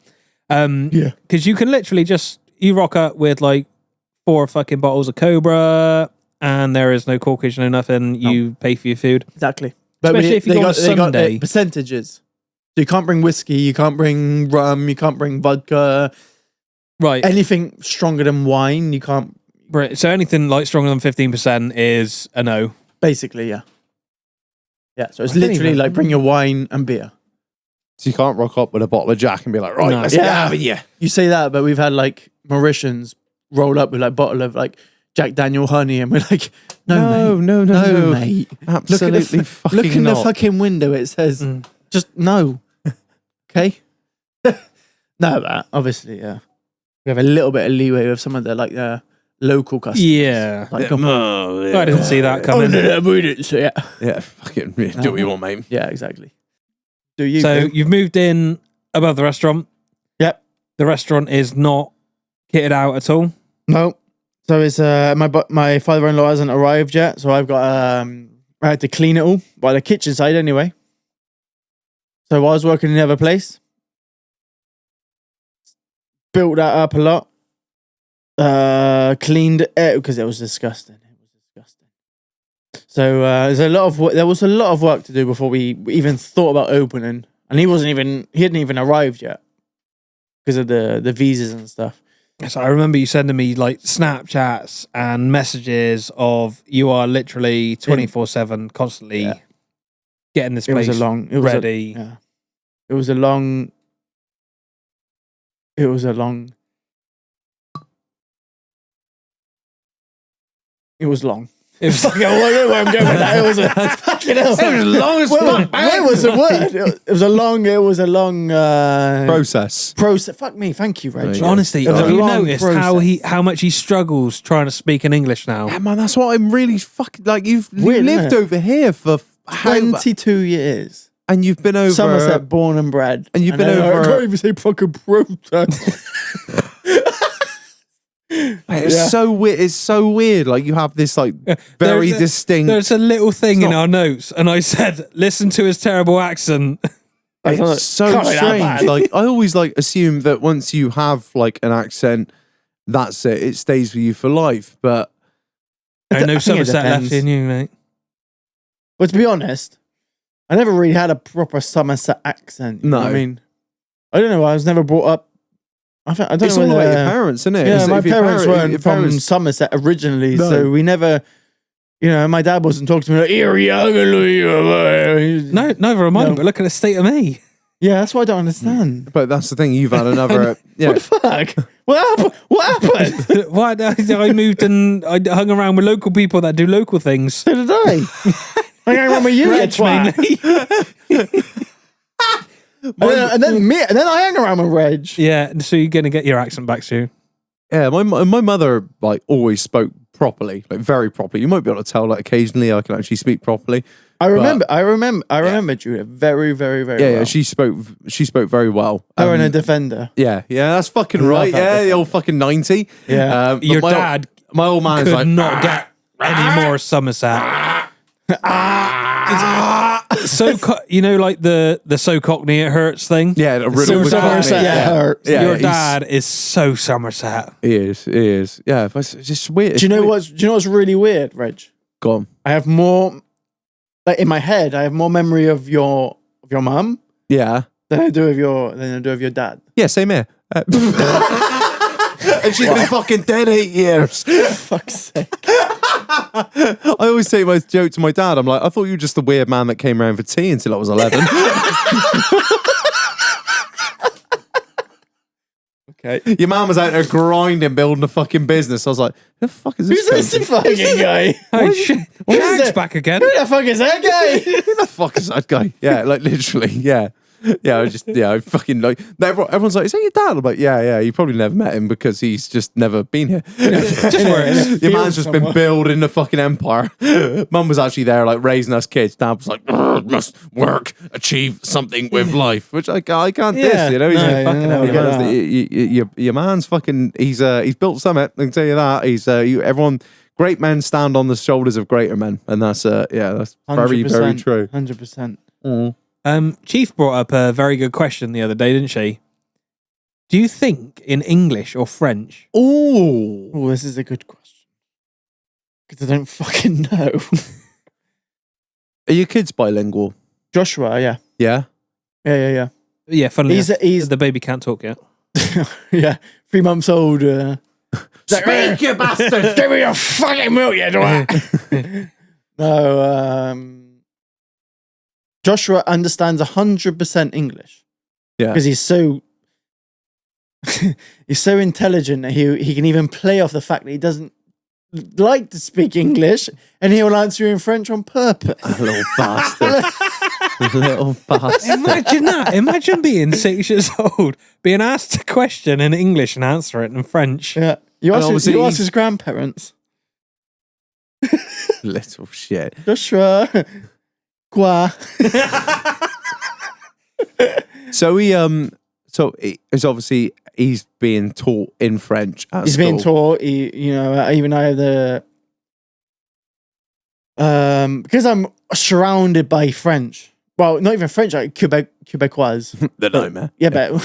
Yeah. Because you can literally you rock up with like 4 fucking bottles of Cobra and there is no corkage, no nothing. You pay for your food. Exactly. But Especially if you go on a they got Sunday. percentages. So you can't bring whiskey, you can't bring rum, you can't bring vodka, Right. anything stronger than wine. You can't. Right. So anything like stronger than 15% is a no. Basically, yeah. Yeah. So it's I didn't literally even- like bring your wine and beer. So you can't rock up with a bottle of Jack and be like, right, No. let's Yeah. get having you. You say that, but we've had like Mauritians roll up with like bottle of like Jack Daniel honey, and we're like, no, mate. no, No, mate. Absolutely Look at the, fucking look in the not. fucking window. It says, Mm. just no. Okay. No, but obviously, yeah. We have a little bit of leeway with some of the like local customers. Yeah. Like, I didn't see that oh, coming. no, we didn't see it. Yeah, fucking do what you want, mate. Yeah, exactly. Do you? So Bill? you've moved in above the restaurant. Yep. The restaurant is not kitted out at all. No. So it's my father-in-law hasn't arrived yet, so I've got I had to clean it all by the kitchen side anyway. So I was working in the other place, built that up a lot, cleaned it because it was disgusting. It was disgusting. So there was a lot of work to do before we even thought about opening, and he hadn't even arrived yet because of the visas and stuff. So I remember you sending me like Snapchats and messages of you are literally 24/7 constantly Yeah. getting this It was place a long. ready. Yeah. It was a long. It was a long. It was long. It was Fucking hell, I know where I'm going with that. It was a fucking hell. It was long as fuck, man. Where was the word? It was a long. It was a long Process. process. Fuck me. Thank you, Reg. Yeah. honestly, It was have a you long noticed process. how much he struggles trying to speak in English now? Yeah, man, that's what I'm really fucking like. You've Weird, lived isn't it? over here for how, 22 years. and you've been over. Somerset, born and bred. And you've been I over- I can't even say fucking process. It's Yeah. so weird. It's so weird. Like you have this like very There's a- distinct. There's a little thing It's in not- our notes, and I said, "Listen to his terrible accent." It's so Can't be that strange. bad. Like I always like assume that once you have like an accent that's it. It stays with you for life. But There ain't I no think it Somerset left depends. in you, mate. But to be honest, I never really had a proper Somerset accent. You know what I No. mean, I don't know. I was never brought up. I don't it's know all about whether- your parents, isn't it? Yeah, It's- my if your parents parent- weren't your from parents- Somerset originally, No. so we never, my dad wasn't talking to me like, here you are. No, neither am I, No. but look at the state of me. Yeah, that's what I don't understand. But that's the thing. You've had another. Yeah. What the fuck? What happened? Why I moved and I hung around with local people that do local things. So did I. I hang around with you, you Reg, twat. mainly. And then I hang around with Reg. Yeah, so you're gonna get your accent back soon. Yeah, my mother like always spoke properly, like very properly. You might be able to tell like occasionally I can actually speak properly. I remember Julia very, very, very Yeah, well. she spoke very well. Her and a defender. Yeah, that's fucking Love right. that Yeah, the defender. old fucking 90. Yeah. But Your my dad my old man is could like not get any more Somerset. So like the so Cockney it hurts thing. yeah, a riddle So with Somerset Cockney. yeah. hurts. Yeah, Your he's- dad is so Somerset. He is. Yeah, but it's just weird. Do you know what's really weird, Reg? Go on. I have more, like in my head, I have more memory of your mum Yeah. than I do of your dad. Yeah, same here. And she's been fucking dead 8 years. Fuck's sake. I always say my joke to my dad. I'm like, I thought you were just the weird man that came around for tea until I was 11. Okay. Your man was out there grinding, building a fucking business. I was like, who the fuck is this? Who's this cunt? fucking guy? Oh shit! what is Shag's it? back again. Who the fuck is that guy? Who the fuck is that guy? Yeah, like literally, yeah. Yeah, I fucking like. Everyone's like, is that your dad? I'm like, yeah. You probably never met him because he's just never been here. Just works. Your man's just been building the fucking empire. Mum was actually there, like raising us kids. Dad was like, must work, achieve something with life, which I can't Yeah. diss. You know, he's No, like, fucking no, hell. I Your get man's, your man's fucking. He's built summit. I can tell you that. He's everyone. Great men stand on the shoulders of greater men, and that's that's very 100%, true. 100%. Chief brought up a very good question the other day, didn't she? Do you think in English or French? Oh, Oh, this is a good question. Because I don't fucking know. are your kids bilingual? Joshua, yeah. Yeah. Yeah. Yeah, funnily He's- enough, he's- the baby can't talk yet. Yeah. 3 months old. Speak, you bastard! Give me your fucking milk, you twat. No, Joshua understands 100% English. Yeah. Because he's so intelligent that he can even play off the fact that he doesn't like to speak English and he will answer you in French on purpose. Little bastard. Little bastard. Imagine that. Imagine being 6 years old, being asked a question in English and answer it in French. Yeah. You And ask obviously his he's- grandparents. Little shit. Joshua. Quoi? So it's obviously he's being taught in French at He's school. being taught. Even I have the because I'm surrounded by French. Well, not even French, like Quebecois. The nightmare. Yeah, but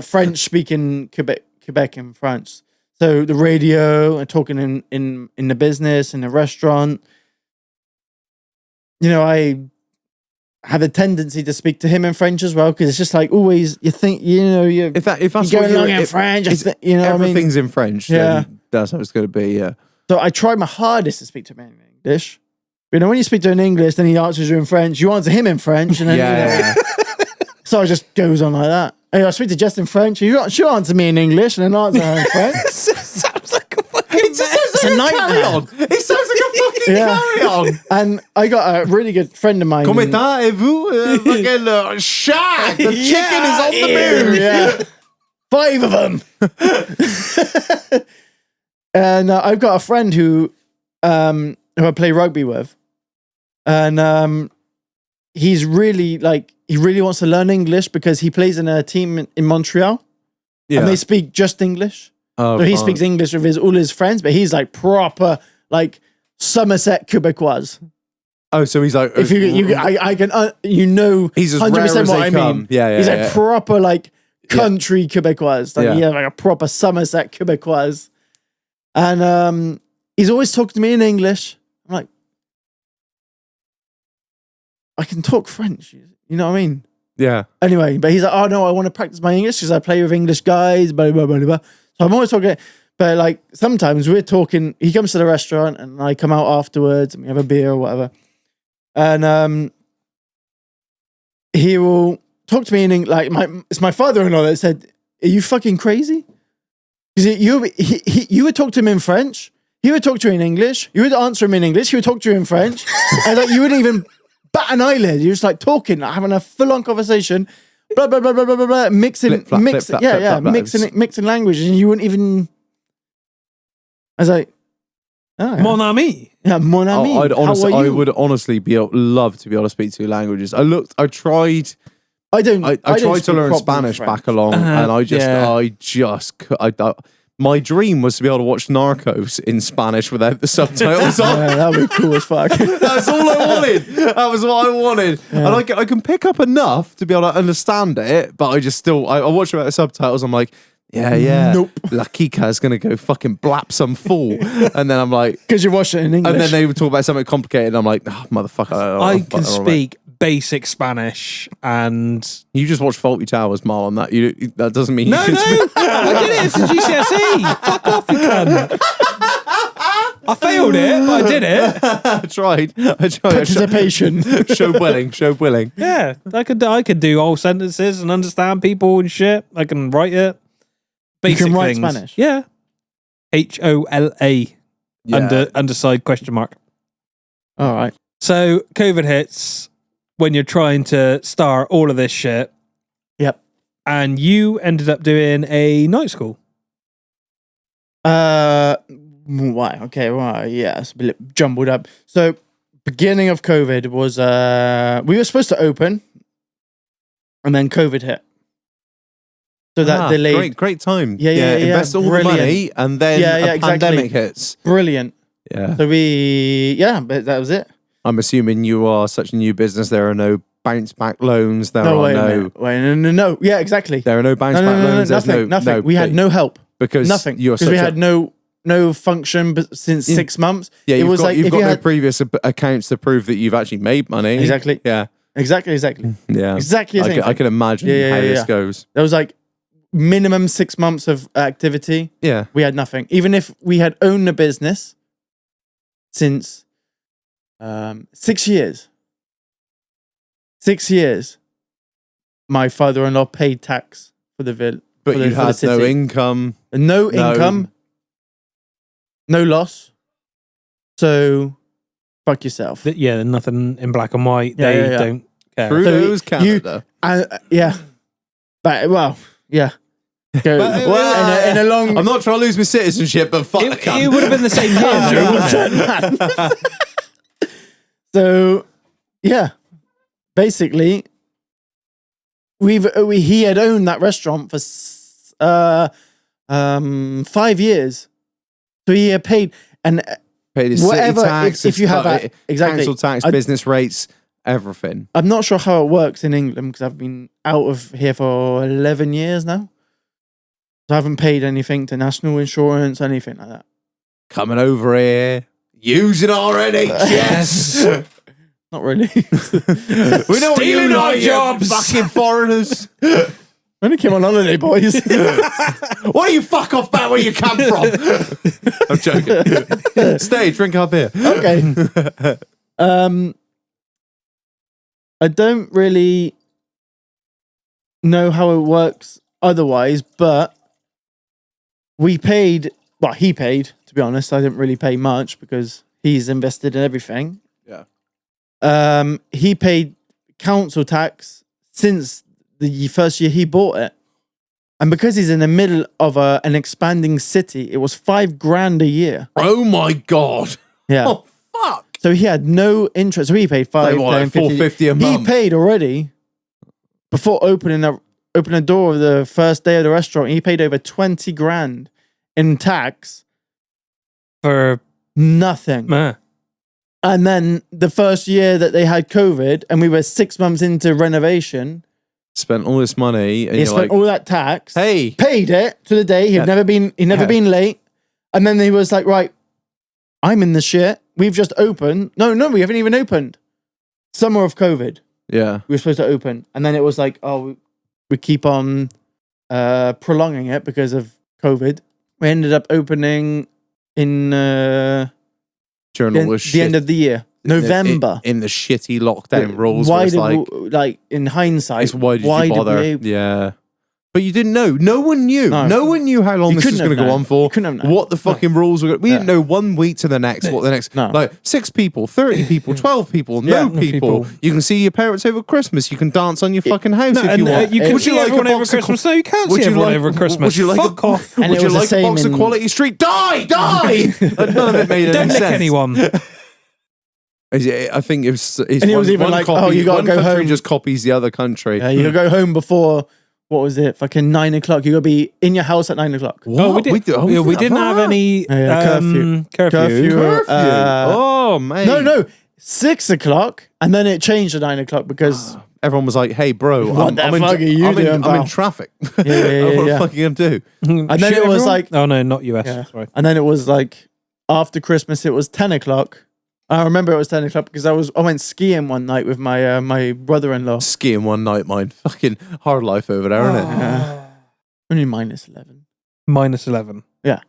French speaking Quebec and France. So the radio and talking in the business in the restaurant. I have a tendency to speak to him in French as well because it's just like always you think you're If that's going what along you're- in if- French. if what I mean? everything's in French, Yeah. then that's how it's going to be. Yeah. So I try my hardest to speak to him in English. When you speak to him in English, then he answers you in French. You answer him in French, and then Yeah. so it just goes on like that. And I speak to Jess in French. She'll answer me in English, and then answer her in French. Sounds like a fucking It's a nightmare. Carry on. It sounds like a fucking Yeah. carry on. And I got a really good friend of mine. Comment vous? Fucking shag. The chicken is on the move. Yeah. 5 of them. And I've got a friend who I play rugby with, and he's really he really wants to learn English because he plays in a team in Montreal, Yeah. and they speak just English. Oh, So he fine. speaks English with all his friends, but he's like proper Somerset Quebecois. Oh, so he's like, If I can, he's as 100% rare as what they I come. mean. Yeah, He's yeah. proper country Quebecois. Like, Yeah. he had like a proper Somerset Quebecois. And he's always talking to me in English. I'm like, I can talk French. You know what I mean? Yeah. Anyway, but he's like, oh no, I want to practice my English because I play with English guys, blah, blah, blah, blah. So I'm always talking, but like sometimes we're talking, he comes to the restaurant and I come out afterwards and we have a beer or whatever. And he will talk to me in English, like it's my father-in-law that said, are you fucking crazy? Because you would talk to him in French, he would talk to you in English, you would answer him in English, he would talk to you in French, and like you wouldn't even bat an eyelid. You're just like talking, like, having a full-on conversation, blah blah blah blah blah blah, blah mixing, Flip-flap, flip-flap, flip-flap, mixing languages, and you wouldn't even. I was like, oh, yeah. Mon ami. Yeah, mon ami. I would honestly love to be able to speak two languages. I tried I don't. I don't tried to speak learn proper Spanish French. back along, and yeah. my dream was to be able to watch Narcos in Spanish without the subtitles on. Yeah, that'd be cool as fuck. That's all I wanted. That was what I wanted. Yeah. And I can pick up enough to be able to understand it, but I watch it without the subtitles. I'm like, yeah. Nope. La Kika's going to go fucking blap some fool. And then I'm like, Because you watch it in English. and then they would talk about something complicated. And I'm like, oh, motherfucker. I can speak basic Spanish and You just watch Faulty Towers, Marlon. That doesn't mean no, you can I did it. It's a GCSE. Fuck off, you cunt. I failed it, but I did it. I tried. Participation. Show willing. Yeah, I could do whole sentences and understand people and shit. I can write it. Basic can write things. Spanish? Yeah. HOLA Yeah. underside question mark. All right. So COVID hits when you're trying to start all of this shit, Yep. and you ended up doing a night school. Why? Okay. Well, yeah, it's a bit jumbled up. So, beginning of COVID was we were supposed to open, and then COVID hit. So that delayed. Great time. Yeah. Invest all Brilliant. the money, and then a exactly. pandemic hits. Brilliant. Yeah. So but that was it. I'm assuming you are such a new business. There are no bounce back loans. There are No. Yeah, exactly. There are no bounce back loans. There's nothing. We had no help. because Nothing. You're Because we had no function since 6 months. Yeah, it was like you've if got you no had previous accounts to prove that you've actually made money. exactly, Yeah. exactly, Yeah. exactly. The same I thing. can imagine how this goes. There was like minimum 6 months of activity. Yeah. We had nothing. Even if we had owned the business since 6 years. 6 years. My father-in-law paid tax for the villa. But you had no income. No income. No loss. So, fuck yourself. Yeah, nothing in black and white. Yeah, They yeah. don't care. Trudeau's you- Canada. Yeah. But, well, yeah. Go, But, well, in a long... I'm not trying to lose my citizenship, but fuck It would have been the same year, though, wouldn't it? So, yeah. Basically, he had owned that restaurant for 5 years. So he had paid and Paid his whatever city tax, if you have that exactly. council tax, business rates, everything. I'm not sure how it works in England because I've been out of here for 11 years now. So I haven't paid anything to national insurance, anything like that. Coming over here, using our NHS. Not really. We know what you Stealing our like, you jobs. fucking foreigners. Only came on holiday, boys. Why you fuck off back where you come from? I'm joking. Stay, drink our beer. Okay. I don't really know how it works otherwise, but he paid, to be honest. I didn't really pay much because he's invested in everything. Yeah. He paid council tax since the first year he bought it. And because he's in the middle of an expanding city, it was $5,000 a year. Oh my God. Yeah. Oh, fuck. So he had no interest. So he paid Like what, like $4.50 a month? He paid already before opening the door of the first day of the restaurant. He paid over $20,000 in tax For nothing. And then the first year that they had COVID, and we were 6 months into renovation, spent all this money, and He you're spent like, all that tax. hey, Paid it to the day. He'd never been been late. And then he was like, right, I'm in the shit. We've just opened. No, we haven't even opened. Summer of COVID. yeah, We were supposed to open. And then it was like, oh, we keep on prolonging it because of COVID. We ended up opening in during all this the shit. end of the year. November. In the shitty lockdown rules. Why Why it's did like, like in hindsight? it's why did you bother? we- Yeah. But you didn't know. No one knew. No. No one knew how long You this was couldn't going to have go known. on for. You couldn't have known. What the fucking rules were. We didn't know 1 week to the next. What the next? No. Like 6 people, 30 people, 12 people, Yeah, no no people. people. You can see your parents over Christmas. You can dance on your fucking house if and you want. you can Would see you like a everyone over box of Christmas. No, you can't Would see you everyone like- over Christmas. Would you like Fuck off. And Would it you was the like a same box of in- Quality Street? Die! And none of it made Don't any lick sense. anyone. I think it's And he was even one like, copy, oh, you gotta one go country home. just copies the other country. Yeah, you gotta go home before, what was it, fucking 9 o'clock. You gotta be in your house at 9 o'clock. Oh, we, What? did, We did- oh, we yeah, we did didn't that. have any curfew. curfew. Curfew. Oh, mate. No, 6 o'clock. And then it changed to 9 o'clock because, Everyone was like, "Hey, bro, What the fuck are you I'm doing, I'm in pal? traffic. yeah, what the yeah. fuck are you gonna do?" And then Shit, it was everyone? like, Oh no, not US. yeah. Sorry. And then it was like, after Christmas, it was 10 o'clock. I remember it was 10 o'clock because I went skiing one night with my my brother-in-law. Skiing one night, mine. Fucking hard life over there, isn't it? Only minus 11. -11. Yeah.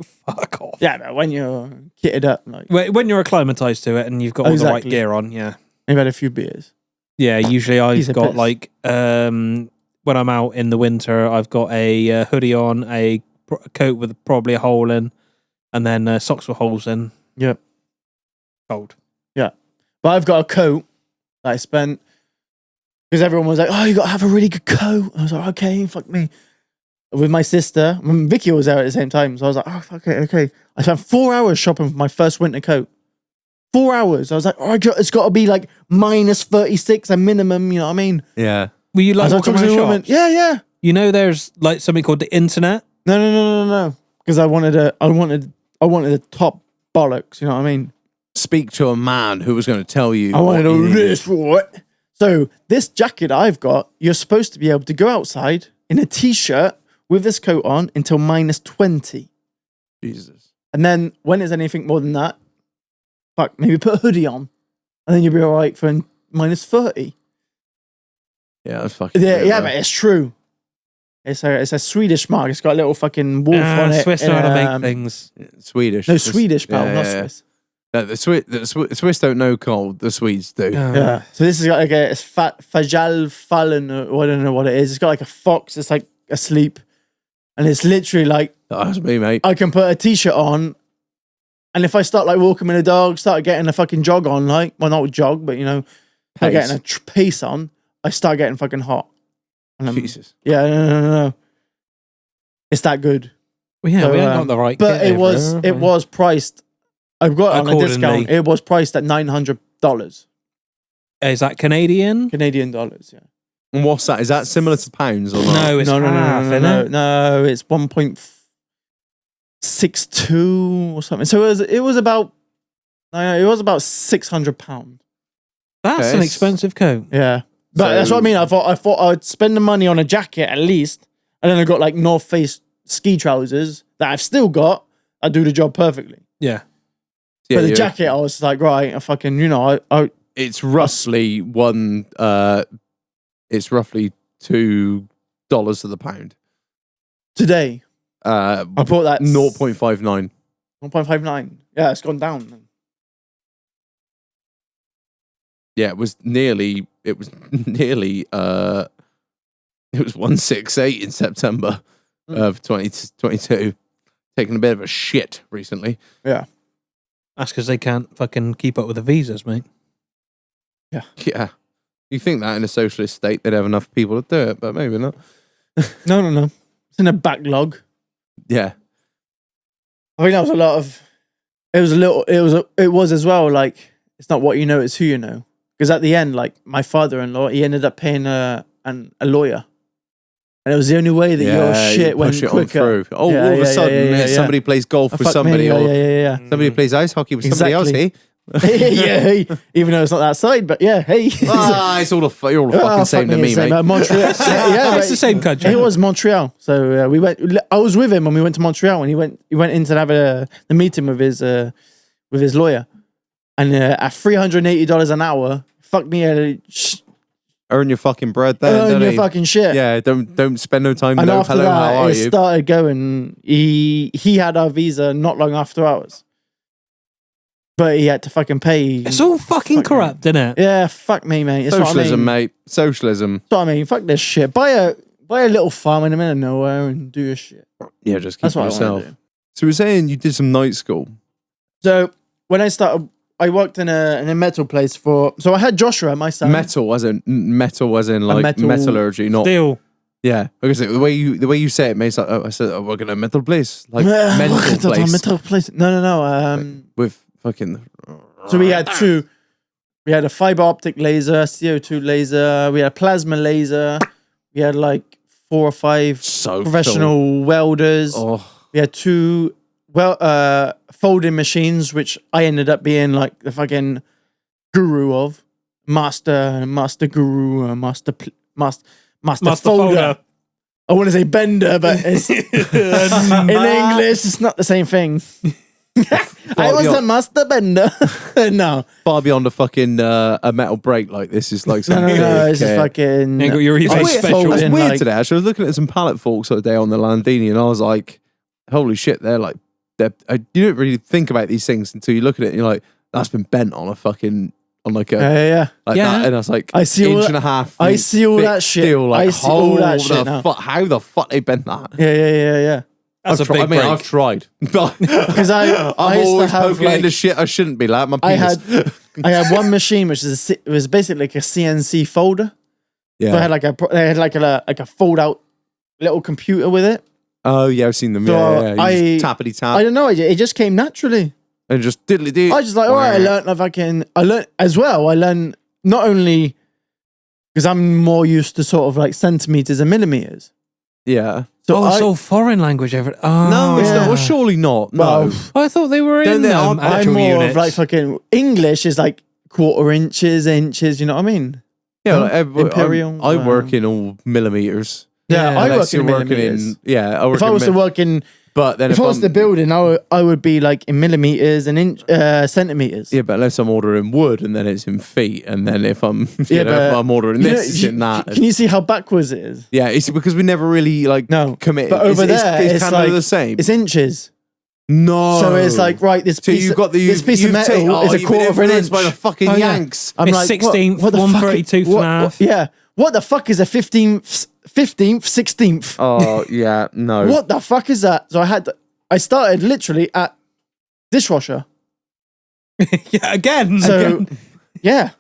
Fuck off. Yeah, but when you're kitted up, like, When you're acclimatized to it and you've got all the right Exactly. gear on, yeah. maybe had a few beers. Yeah, usually Piece I've of got piss. like when I'm out in the winter, I've got a hoodie on, a coat with probably a hole in, and then socks with holes in. Yep. Cold. But I've got a coat that I spent because everyone was like, "Oh, you got to have a really good coat." I was like, "Okay, fuck me." With my sister, when Vicky was there at the same time, so I was like, "Oh, fuck it, okay." I spent 4 hours shopping for my first winter coat. 4 hours. I was like, "Oh, it's got to be like minus 36 a minimum." You know what I mean? Yeah. Were you like As I walking talked to around the woman, shops? yeah. You know, there's like something called the internet. No. Because I wanted the top bollocks. You know what I mean? Speak to a man who was going to tell you. I wanted what all you needed. this, right? So this jacket I've got, you're supposed to be able to go outside in a t-shirt with this coat on until minus 20. Jesus. And then when there's anything more than that, fuck, maybe put a hoodie on. And then you'll be all right for minus 30. Yeah, that's fucking. Yeah, weird, yeah, bro. but it's true. It's a Swedish mark. It's got a little fucking wolf on it. Swiss know how to make things. Swedish. No, Just- Swedish, pal, yeah, not yeah. Swiss. No, the Swiss don't know cold. The Swedes do. Yeah. So this is got like it's Fajal Fallen, or I don't know what it is. It's got like a fox. It's like asleep. And it's literally like, That's me, mate. I can put a t-shirt on, and if I start like walking with a dog, start getting a fucking jog on, like, well, not jog, but you know, start Pace. getting a pace on, I start getting fucking hot. And Jesus. yeah, no. It's that good. Well, yeah, So, we ain't got the right. But kit it was over. it was priced. I've got it on a Accordingly. discount. It was priced at $900 Is that Canadian? Canadian dollars. Yeah. And what's that? Is that similar to pounds or not? No, it's No, half, isn't it? no. It's 1.62 or something. So it was about £600. That's Okay, an it's- expensive coat. Yeah, but So- that's what I mean. I thought I'd spend the money on a jacket at least, and then I got like North Face ski trousers that I've still got. I do the job perfectly. Yeah. Yeah, But the you're- jacket, I was like, right, I fucking, I It's roughly one. It's roughly $2 to the pound. today I bought that 0.59. 1.59. Yeah, it's gone down. Yeah, it was nearly. It was nearly. It was 168 in September of 2022. Taking a bit of a shit recently. Yeah, That's because they can't fucking keep up with the visas, mate. Yeah, you think that in a socialist state they'd have enough people to do it, but maybe not. no. It's in a backlog. Yeah, I think that was a lot of. It was as well. Like, it's not what you know, it's who you know. Because at the end, like, my father-in-law, he ended up paying a lawyer, and it was the only way that your you shit went push it on quicker. through. Oh, Yeah, all of a yeah, sudden, yeah, yeah. somebody plays golf Oh, with fuck somebody, me. or Yeah. somebody plays ice hockey with somebody else. Exactly. Hey, Yeah, even though it's not that side, but yeah, hey. It's all you're all the fucking same to me, mate. Montreal. Yeah, It's the same country. It was Montreal. So we went. I was with him when we went to Montreal, and he went in to have the meeting with his lawyer, and at $380 an hour, fuck me, Earn your fucking bread then, earn don't your he? fucking shit. Yeah, don't spend no time. And No, after hello, how that, are it you? started going. He had our visa not long after ours, but he had to fucking pay. It's all fucking corrupt, isn't it? Yeah, fuck me, mate. That's Socialism, what I mean. mate. Socialism. That's what I mean. Fuck this shit. Buy a little farm in the middle of nowhere and do your shit. Yeah, just keep That's it what I yourself. want to do. So we're saying you did some night school. So when I started, I worked in a metal place for. So I had Joshua, my son. Metal as in like metal- metallurgy, not Still. yeah. Because the way you say it makes like I said I work in a metal place, like mental place Metal place. No. with fucking. So we had two. We had a fiber optic laser, CO2 laser. We had a plasma laser. We had like 4 or 5 So professional welders. Oh, We had 2 folding machines, which I ended up being like the fucking guru of, master guru, master folder. I want to say bender, but it's, in English, it's not the same thing. I was a master bender. No, far beyond a fucking a metal brake like this is like no, something. it's just fucking. Ain't got your It's eBay weird, special. it's in, weird like- today. Actually, I was looking at some pallet forks the other day on the Landini, and I was like, "Holy shit!" They're like, you don't really think about these things until you look at it, and you're like, "That's been bent on a fucking on like a Yeah. like Yeah. that." And I was like, I see all inch that- and a half. I feet see all thick that shit. Steel, like, I see all that how shit the now. how the fuck they bent that? Yeah. That's a I've tried- big I mean, break. I've tried. Because I I'm used to always have poking like, into shit I shouldn't be. Like my I penis. had one machine which it was basically like a CNC folder. yeah. So I had like a fold out little computer with it. Oh yeah, I've seen them. So Yeah. You just tappity tap I don't know. It just came naturally. and just diddly do. I was just like, all right. I learned as well. I learned not only because I'm more used to sort of like centimeters and millimeters. Yeah. So Oh, it's all foreign language. Oh, No, it's yeah. not. Well, surely not. No. Well, I thought they were Don't in they- them. I'm I'm actual more units. of like fucking English is like quarter inches, inches. You know what I mean? Yeah, like Imperial, I work in all millimeters. Yeah, I work Unless in you're working millimeters. I work If I in was to work in, but then if I was to build it, I would be like in millimeters and centimeters. yeah, but unless I'm ordering wood and then it's in feet, and then if I'm Yeah, if but I'm ordering You know, this, it's in that. Can you see how backwards it is? Yeah, it's because we never really like No, commit. but over there, it's it's kind of like the same. It's inches. No, So it's like right. This So piece, you've got this piece of metal is a quarter of an inch. by the fucking Oh, yeah. Yanks. I'm It's like, 16th, what the fuck- 132th and a half. Yeah. What the fuck is a 15th, 16th? Oh yeah, no. What the fuck is that? So I started literally at dishwasher. Yeah, again. So yeah.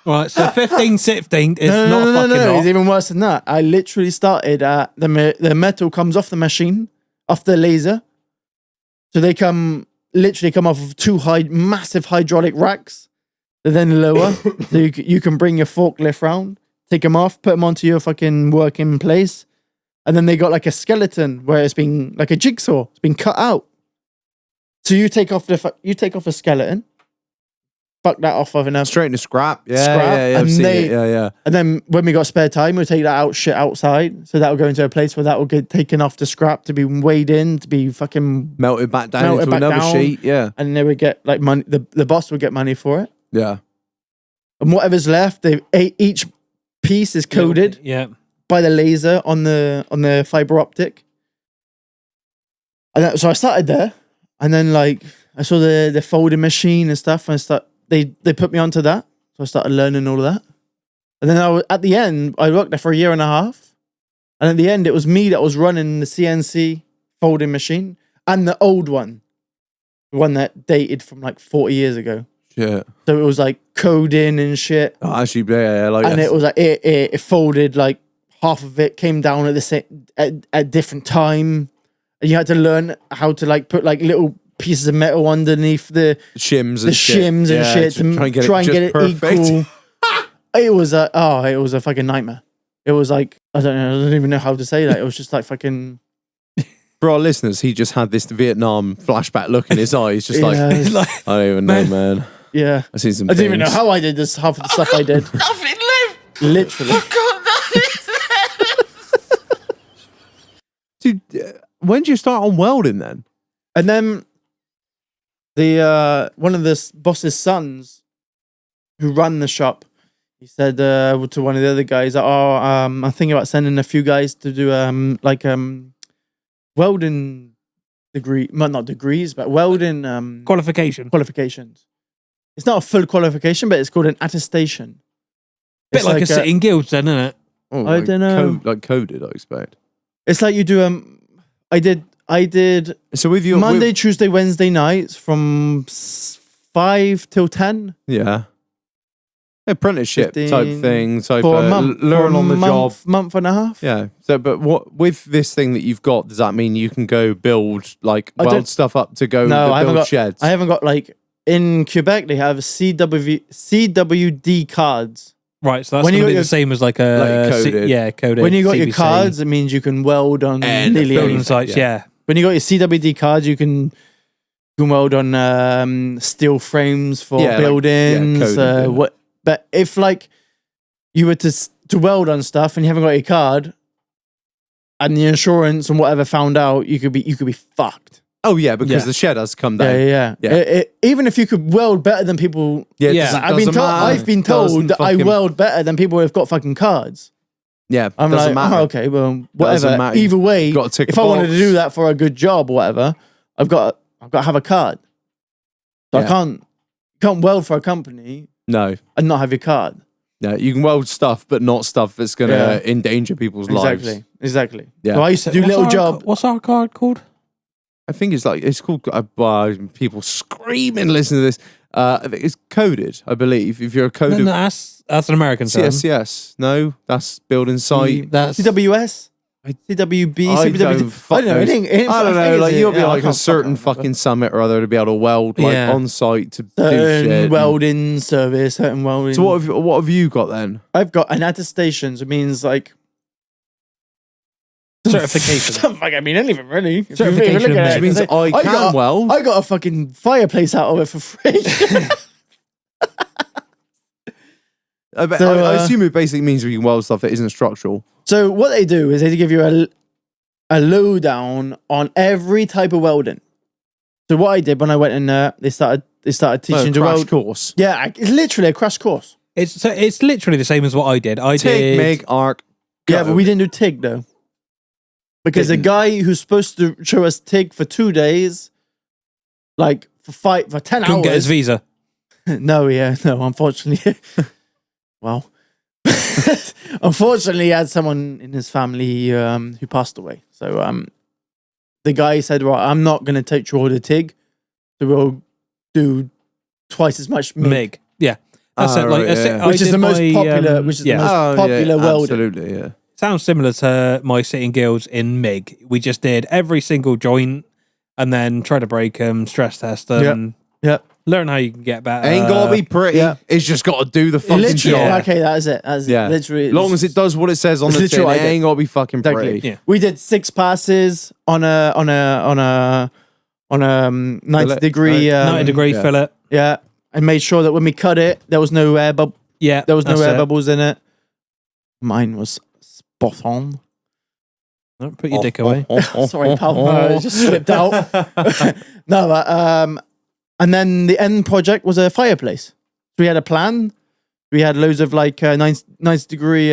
Right, so 15, 16 is No, not no, fucking It's off. even worse than that. I literally started at the metal comes off the machine, off the laser. So they literally come off of 2 massive hydraulic racks. They're then lower, so you can bring your forklift round, take them off, put them onto your fucking working place, and then they got like a skeleton where it's been like a jigsaw. It's been cut out. So you take off a skeleton, fuck that off of enough. Straight into scrap. Yeah, Scrap, yeah. I've and seen they- it. Yeah. And then when we got spare time, we'll take that out shit outside. So that'll go into a place where that will get taken off the scrap to be weighed in, to be fucking, Melted back down Melted into back another down. sheet. Yeah, and they would get like money. The boss would get money for it. yeah. And whatever's left, each piece is coded Yeah. by the laser on the fiber optic. And so I started there, and then like I saw the folding machine and stuff, and they put me onto that. So I started learning all of that. And then at the end, I worked there for a year and a half. And at the end, it was me that was running the CNC folding machine and the old one, the one that dated from like 40 years ago. Shit. So it was like coding and shit. Oh, actually, yeah, like And it was like it folded like half of it came down at the same at different time. And you had to learn how to like put like little pieces of metal underneath the shims and shims and Yeah, shit to try and get it perfect. equal. It was a fucking nightmare. It was like I don't even know how to say that. It was just like fucking For our listeners, he just had this Vietnam flashback look in his eyes, just like, Yeah. It's like, I don't even know, man. Yeah. I see some I didn't even know things. how I did this, half of the stuff I did. Nothing left. Literally. Dude, when did you start on welding then? And then the one of the boss's sons who run the shop, he said to one of the other guys, I'm thinking about sending a few guys to do welding degree, well, not degrees, but welding qualification. qualifications. It's not a full qualification, but it's called an attestation. Bit It's like a sitting guild, then, isn't it? Oh, I dunno. like coded, I expect. It's like you do I did So with your Monday, Tuesday, Wednesday nights from 5 till 10 yeah, apprenticeship 15 type thing. Type for a month. learn for a on the job. month and a half. Yeah. So, but what with this thing that you've got, does that mean you can go build like I weld don't- stuff up to go No, I haven't build got- sheds? I haven't got like in Quebec they have CWD cards. Right, so that's When going you to be got the same as like a Like coded. coded. When you got your CBC. cards, it means you can weld on And nearly building anything. sites, yeah. When you got your CWD cards, you can weld on steel frames for Yeah, like- buildings. coded, yeah. What? But if like you were to weld on stuff and you haven't got your card, and the insurance and whatever found out, you could be fucked. Oh yeah, because Yeah. the shed has come down. Yeah. Yeah. Even if you could weld better than people, Yeah, Yeah. doesn't- I've been doesn't told. matter. I've been told Doesn't that I fucking- weld better than people who've got fucking cards. Yeah, I'm doesn't like, matter. oh, okay, well, Doesn't whatever. matter. Either way, Got to tick if a I wanted to box. do that for a good job or whatever, I've got to have a card. So Yeah. I can't weld for a company No, and not have your card. no, you can weld stuff, but not stuff that's going to Yeah. endanger people's lives. Exactly. Yeah. So I used to do What's little our- job. What's our card called? I think it's called. People screaming, listen to this. I think it's coded. I believe if you're a No, coded that's an American term. CSCS. No, that's building site. That's CWS, CWB, I CWD. don't fuck I don't know. knows. I don't know. Like you'll be like a certain fucking summit or other to be able to weld like Yeah. on site to do certain shit. welding service, certain welding. So what have you got then? I've got an attestation. So it means like certification. Doesn't fucking mean anything really. If you Certification look at means- it, Which means say, I can got, weld. I got a fucking fireplace out of it for free. I So, I assume it basically means we can weld stuff that isn't structural. So what they do is they give you a lowdown on every type of welding. So what I did when I went in there, they started teaching to crash weld. course. Yeah, it's literally a crash course. it's literally the same as what I did. I TIG, did MIG, arc. Yeah, go. but we didn't do TIG though. Because the Didn't. guy who's supposed to show us TIG for 2 days, like for 10 couldn't get his hours. visa. No, unfortunately. Well, unfortunately, he had someone in his family who passed away. So the guy said, right, I'm not going to take you all the TIG. So we'll do twice as much MIG. MIG. Yeah. That's Ah, it. Like, right, that's it. yeah. I Which is did the most my, popular, which is yeah. the most Oh, popular yeah, welding. absolutely, yeah. Sounds similar to my sitting guilds in MIG. We just did every single joint and then try to break them, stress test them, Yep. learn how you can get better. Ain't gotta be pretty. yeah. It's just got to do the fucking Literally, job. okay, that is it. That's Yeah. literally. As long as it does what it says on It's the tin, literally it what I did. ain't gotta be fucking Exactly. pretty. Yeah. We did 6 passes on a 90 degree. 90 degree yeah. fillet. Yeah, and made sure that when we cut it, there was no air Yeah. there was no that's air it. bubbles in it. Mine was spot on. Oh, put your dick away. Sorry, pal, I just slipped out. No, but and then the end project was a fireplace. So we had a plan. We had loads of like 90 degree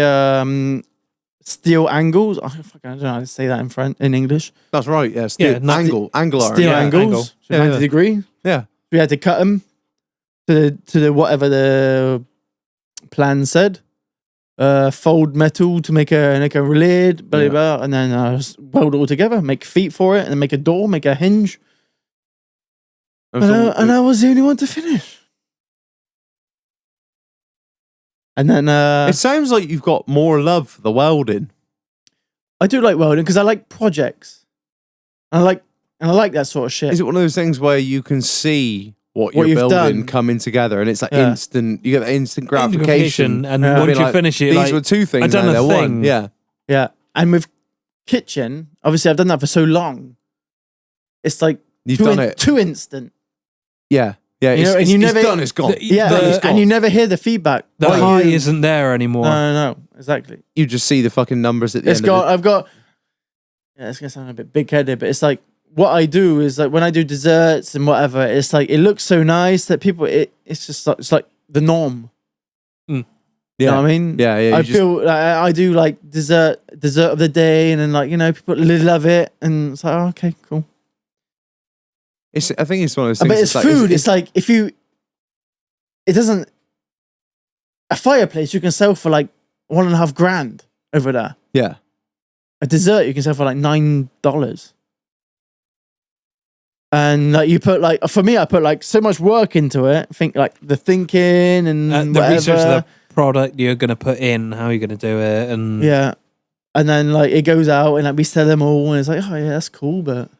steel angles. I don't know how to say that in English. That's right. Yeah. Yeah, Steel, 90 angle iron. Steel Yeah, angles, angle. so Yeah, 90 yeah. degree. Yeah. We had to cut them to the whatever the plan said. Fold metal to make a lid, blah, Yeah. blah, blah, and then just weld it all together, make feet for it, and then make a door, make a hinge. And I was the only one to finish. And then it sounds like you've got more love for the welding. I do like welding because I like projects. And I like that sort of shit. Is it one of those things where you can see what What you're you've building done. coming together, and it's like Yeah. instant? You get that instant gratification. And Yeah. once Being you like, finish it, these like, were two things. I've done now a they're thing. one. Yeah. Yeah. And with kitchen, obviously I've done that for so long. it's like You've done it. too instant. Yeah. You know, and It's you never- done. It's gone. Yeah, The- and you never hear the feedback. The Like, high you- isn't there anymore. No, exactly. You just see the fucking numbers at the It's end. got. I've got. Yeah, it's gonna sound a bit big-headed, but it's like what I do is like when I do desserts and whatever. It's like it looks so nice that people. It's just like, it's like the norm. Yeah. You know what I mean? Yeah, yeah. I feel like I do like dessert of the day, and then like people love it, and it's like okay, cool. I think it's one of those things. But it's like, food. It's like if you, it doesn't. A fireplace you can sell for like $1.5 grand over there. yeah. A dessert you can sell for like $9. And like you put like for me, I put like so much work into it. Think like the thinking and The whatever. research of the product you're going to put in, how you're going to do it, and Yeah. And then like it goes out and like we sell them all and it's like, oh yeah, that's cool, but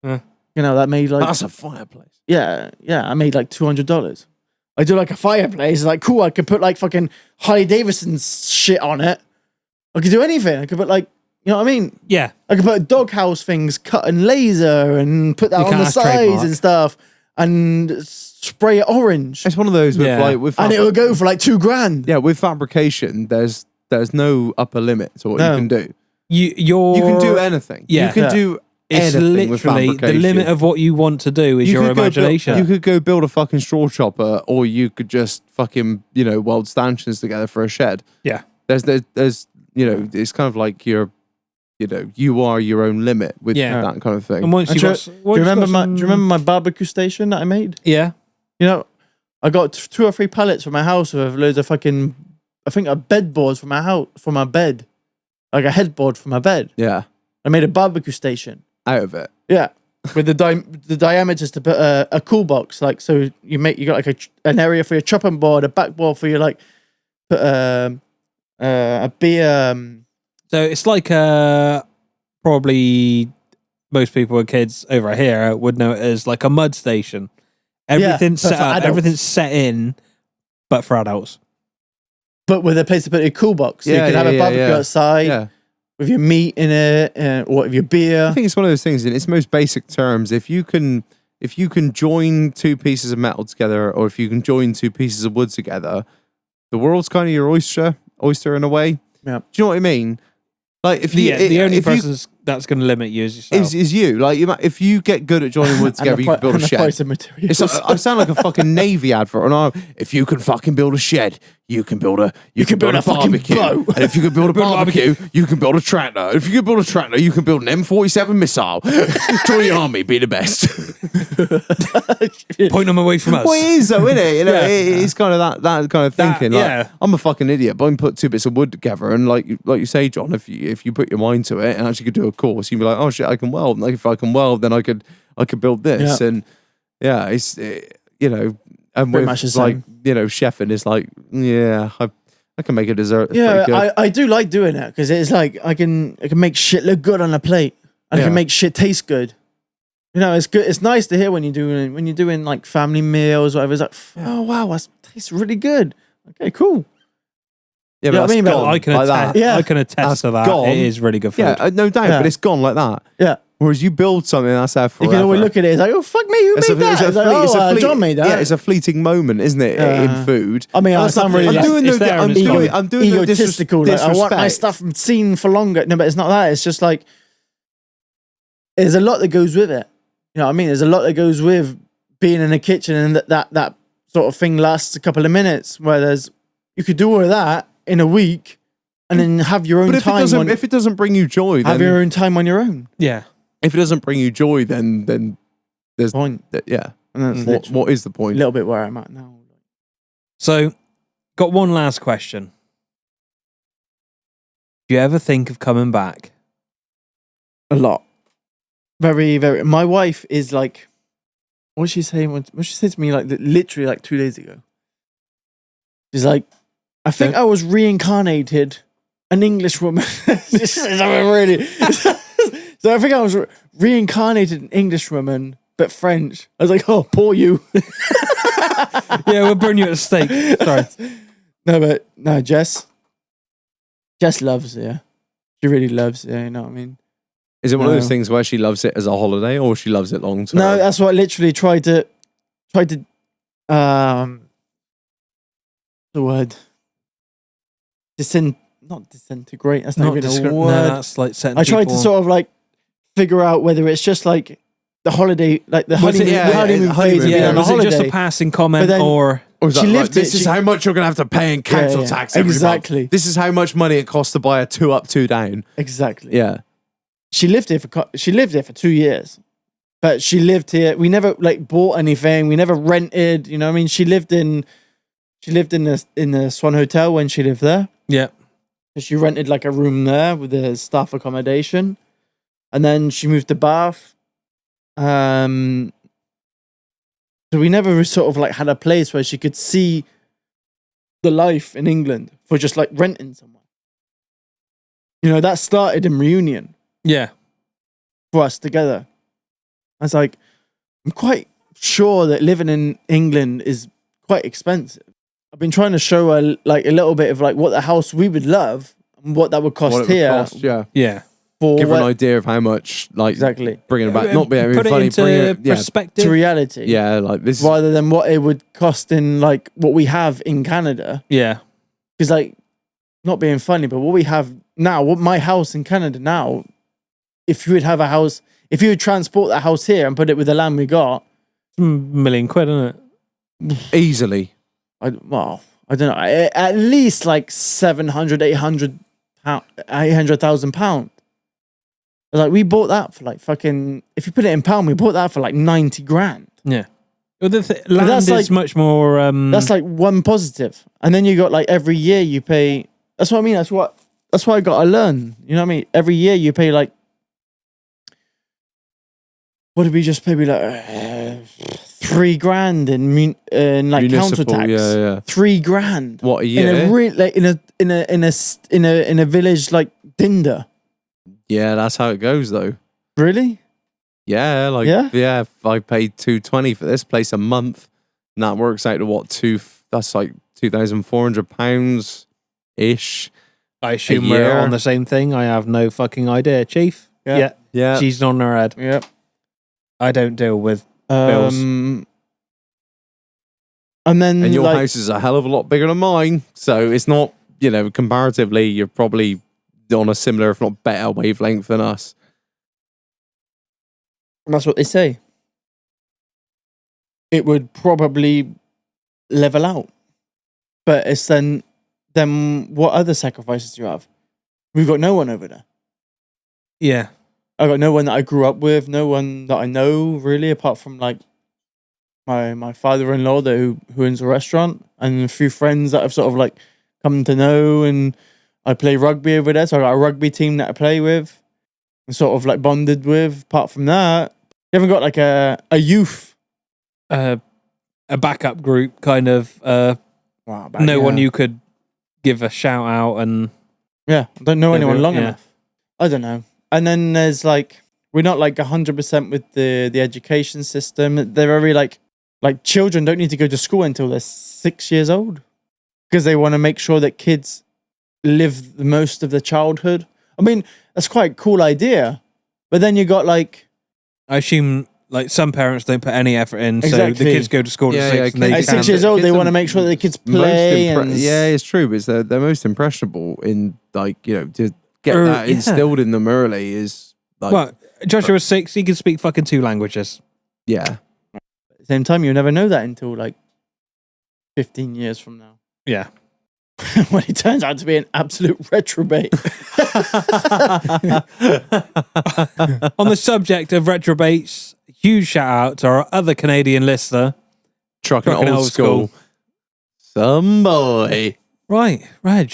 Yeah. that made like That's a fireplace. yeah, I made like $200. I do like a fireplace, like cool, I could put like fucking Harley Davidson shit on it. I could do anything. I could put like you know what I mean? yeah, I could put doghouse things cut and laser and put that You on can the ask sides trademark. and stuff and spray it orange. It's one of those with Yeah. like with And it would go for like $2 grand. yeah, with fabrication, there's no upper limit to what No. you can do. you You can do anything. Yeah. You can Yeah. do It's anything with literally the fabrication. limit of what you want to do is your could go build- imagination. you could go build a fucking straw chopper, or you could just fucking weld stanchions together for a shed. Yeah. There's it's kind of like you are your own limit with Yeah. that kind of thing. And once And you do, got, do you remember my barbecue station that I made? Yeah, You know, I got 2 or 3 pallets from my house with loads of fucking, I think a bedboards from my house, for my bed, like a headboard for my bed. Yeah, I made a barbecue station. out of it. Yeah, with the diameters to put a cool box, like so you got like an area for your chopping board, a backboard for your like put a beer. so it's like probably most people with kids over here would know it as like a mud station. Everything's but set for up, adults. everything's set in, but for adults. But with a place to put a cool box, so Yeah, you can have yeah, a yeah, barbecue yeah. outside Yeah, with your meat in it, or with your beer. I think it's one of those things. In its most basic terms, if you can join 2 pieces of metal together, or if you can join 2 pieces of wood together, the world's kind of your oyster in a way. Yeah. Do you know what I mean? Like if you, The only if you- person that's going to limit you is yourself. is you. Like if you get good at joining wood together, you can build a shed. Price of materials. It's I sound like a fucking Navy advert. And if you can fucking build a shed, you can build a build a fucking barbecue. boat. And if you can build a barbecue, you can build a tractor. If you can build a tractor, you can build an M47 missile. Join the army, be the best. Point them away from us. Well, it is though, isn't it? Yeah. It's kind of that kind of thinking. Like, yeah. I'm a fucking idiot, but I can put 2 bits of wood together, and like you say, John, if you put your mind to it and actually could do a course, you'd be like, oh shit, I can weld. Like if I can weld, then I could build this, Yeah. and yeah, it's and Pretty with much the like same. chefing is like, yeah, I can make a dessert. That's Yeah, pretty good. I do like doing it because it's like I can make shit look good on a plate and I Yeah. can make shit taste good. You know, it's good. It's nice to hear when you're doing like family meals or whatever. It's like, oh wow, that tastes really good. Okay, cool. yeah, you know what I that's mean? But gone I can like attest. that. Yeah. I can attest That's to that. gone. It is really good food. Yeah, no doubt, Yeah. but it's gone like that. Yeah, Whereas you build something that's there you forever. can always look at it. It's like, oh fuck me, who It's made that? It's like, John made that. Yeah, it's a fleeting moment, isn't it? Yeah. In food. I mean, I That's sound not- really I'm like, doing it's no, there I'm and it's doing, gone. I'm doing no egotistical. Like, I want my disrespect. stuff seen for longer. No, but it's not that. It's just like there's a lot that goes with it. You know what I mean? There's a lot that goes with being in the kitchen, and that sort of thing lasts a couple of minutes. Whereas you could do all of that in a week, and then have your own But if time. it doesn't bring you joy, have then your own time on your own. Yeah. if it doesn't bring you joy, then Point. yeah. And that's What, literally what is the a point? little bit where I'm at now. So, got one last question. Do you ever think of coming back? A lot. Very, very. My wife is like, what she saying? What she said to me like literally like 2 days ago. She's like, I think I was reincarnated an English woman. She says something really. So I think I was reincarnated an English woman, but French. I was like, oh, poor you. Yeah, we'll burn you at the stake. Sorry. No, Jess loves it. Yeah. She really loves it. You know what I mean? Is it one of No. those things where she loves it as a holiday or she loves it long term? No, that's what I literally tried to the word not disintegrate. That's not even a No, word. that's like setting I tried to people- sort of like figure out whether it's just like the holiday, like the Was it- honeymoon, yeah, honeymoon the phase honeymoon, of being Yeah, on a was it holiday. just a passing comment But then- or Or is She that lived this it, is she- how much you're going to have to pay in council Yeah, tax every month. exactly. This is how much money it costs to buy a 2 up, 2 down. Exactly. Yeah. She lived here for 2 years, but she lived here. We never like bought anything. We never rented. You know, what I mean, she lived in the Swan Hotel when she lived there. yeah. She rented like a room there with the staff accommodation, and then she moved to Bath. So we never sort of like had a place where she could see the life in England for just like renting somewhere. You know, that started in Reunion Yeah. for us together. I was like, I'm quite sure that living in England is quite expensive. I've been trying to show her like a little bit of like what the house we would love and what that would cost What it would here cost, yeah. Yeah. for Give her an what, idea of how much, like, exactly bringing it back, not being Put it funny, into bringing it, yeah, perspective. to reality. yeah, like this. Rather than what it would cost in like what we have in Canada. Yeah. Because like, not being funny, but what we have now, what my house in Canada now, if you would have a house, if you would transport that house here and put it with the land we got, £1 million, isn't it? Easily. I don't know, at least like 700, 800,000 pounds. Like we bought that for like fucking, if you put it in pound, we bought that for like 90 grand. Yeah. Well, land that's is like- much more. That's like one positive. And then you got like every year you pay, that's what I mean. That's what I got to learn. You know what I mean? Every year you pay like, what did we just pay? We like $3 grand in like council Municipal, tax. yeah. $3 grand. What, a In year? a real, like in a village like Dinder. Yeah, that's how it goes, though. Really? Yeah, like, Yeah? yeah, if I paid $220 for this place a month, and that works out to what, that's like £2,400-ish. I assume a we're year. on the same thing. I have no fucking idea, Chief. Yeah. Yeah. She's on her head. Yep. I don't deal with. Bills. And then And your like, house is a hell of a lot bigger than mine. So it's not, comparatively, you're probably on a similar, if not better, wavelength than us. that's what they say. It would probably level out. But it's then what other sacrifices do you have? We've got no one over there. Yeah. I got no one that I grew up with, no one that I know really, apart from like my father-in-law who owns a restaurant, and a few friends that I've sort of like come to know, and I play rugby over there, so I got a rugby team that I play with and sort of like bonded with. Apart from that, you haven't got like a youth. A backup group, kind of. Wow, No one you could give a shout out and. Yeah, I don't know Yeah, anyone long yeah. enough. I don't know. And then there's like, we're not like 100% with the education system. They're very like children don't need to go to school until they're 6 years old because they want to make sure that kids live the most of their childhood. I mean, that's quite a cool idea. But then you got like, I assume like some parents don't put any effort in, so Exactly. the kids go to school Yeah, at 6. yeah, and they at kids can- 6 years old, they kids want to are make sure that the kids play. And Yeah, it's true, but they're most impressionable in, like, to get Er, that yeah. instilled in them early is, like, Well, Joshua's 6. He can speak fucking 2 languages. yeah. at the same time, you'll never know that until like 15 years from now. Yeah. When he turns out to be an absolute retrobate. On the subject of retrobates, huge shout out to our other Canadian listener. Trucking Trucking old old school. Some boy. Right, Reg.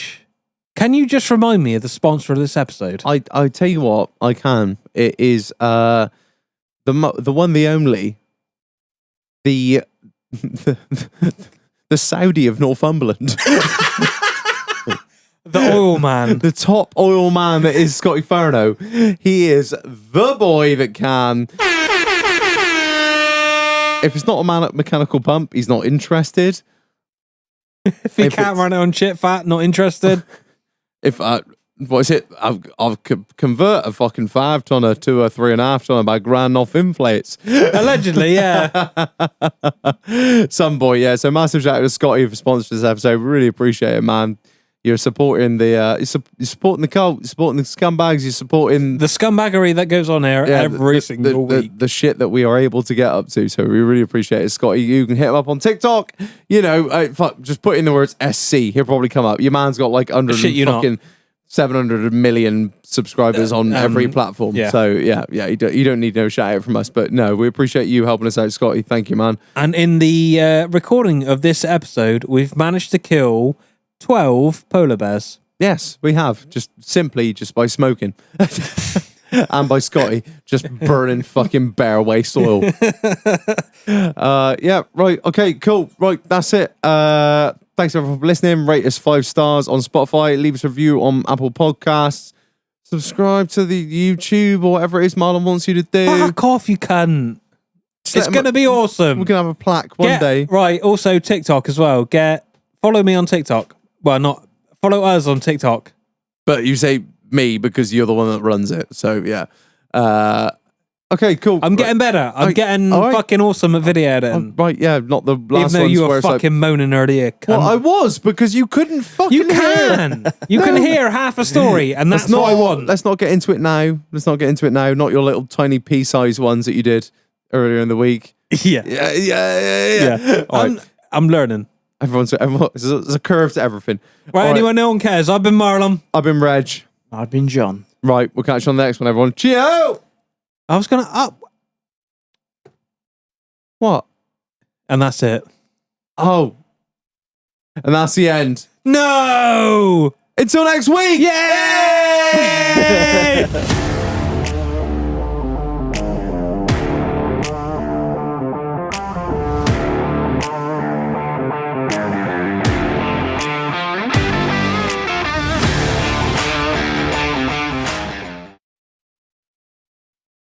Can you just remind me of the sponsor of this episode? I tell you what, I can. It is the one, the only, the Saudi of Northumberland. The Oil Man. The top oil man that is Scotty Farno. He is the boy that can. If it's not a man at mechanical pump, he's not interested. If he If can't it's- run it on chip fat, not interested. If what is it? I'll convert a fucking 5 tonner to a 3.5 tonner by grand off inflates. Allegedly, yeah. Some boy, yeah. So massive shout out to Scotty for sponsoring this episode. We really appreciate it, man. You're supporting the you're supporting the cult, you're supporting the scumbags, you're supporting The scumbaggery that goes on here every single week. the shit that we are able to get up to. So we really appreciate it, Scotty. You can hit him up on TikTok. You know, just put in the words SC. He'll probably come up. Your man's got like 700 million subscribers on every platform. yeah. So yeah, you don't need no shout out from us. But no, we appreciate you helping us out, Scotty. Thank you, man. And in the recording of this episode, we've managed to kill 12 polar bears. Yes, we have. Just by smoking. And by Scotty just burning fucking bear waste oil. Yeah, right. Okay, cool. Right, that's it. Thanks everyone for listening. Rate us 5 stars on Spotify. Leave us a review on Apple Podcasts. Subscribe to the YouTube or whatever it is Marlon wants you to do. Fuck off, you cunt. It's going to be awesome. We're going to have a plaque one day. Right, also TikTok as well. Follow me on TikTok. Well, not follow us on TikTok. But you say me because you're the one that runs it. So yeah. Okay, cool. I'm getting better. I'm getting fucking awesome at video editing. Right, yeah, not the last one. Even though you were fucking moaning earlier. Cunt. Well, I was because you couldn't fucking You can. You can hear half a story, and that's what I want. Let's not get into it now. Not your little tiny pea-sized ones that you did earlier in the week. Yeah. Yeah. All right. I'm learning. There's a curve to everything. Right, All anyone no one cares. I've been Marlon. I've been Reg. I've been John. Right, we'll catch you on the next one, everyone. Cheerio! I was gonna up. What? And that's it. Oh. And that's the end. No! Until next week! Yay!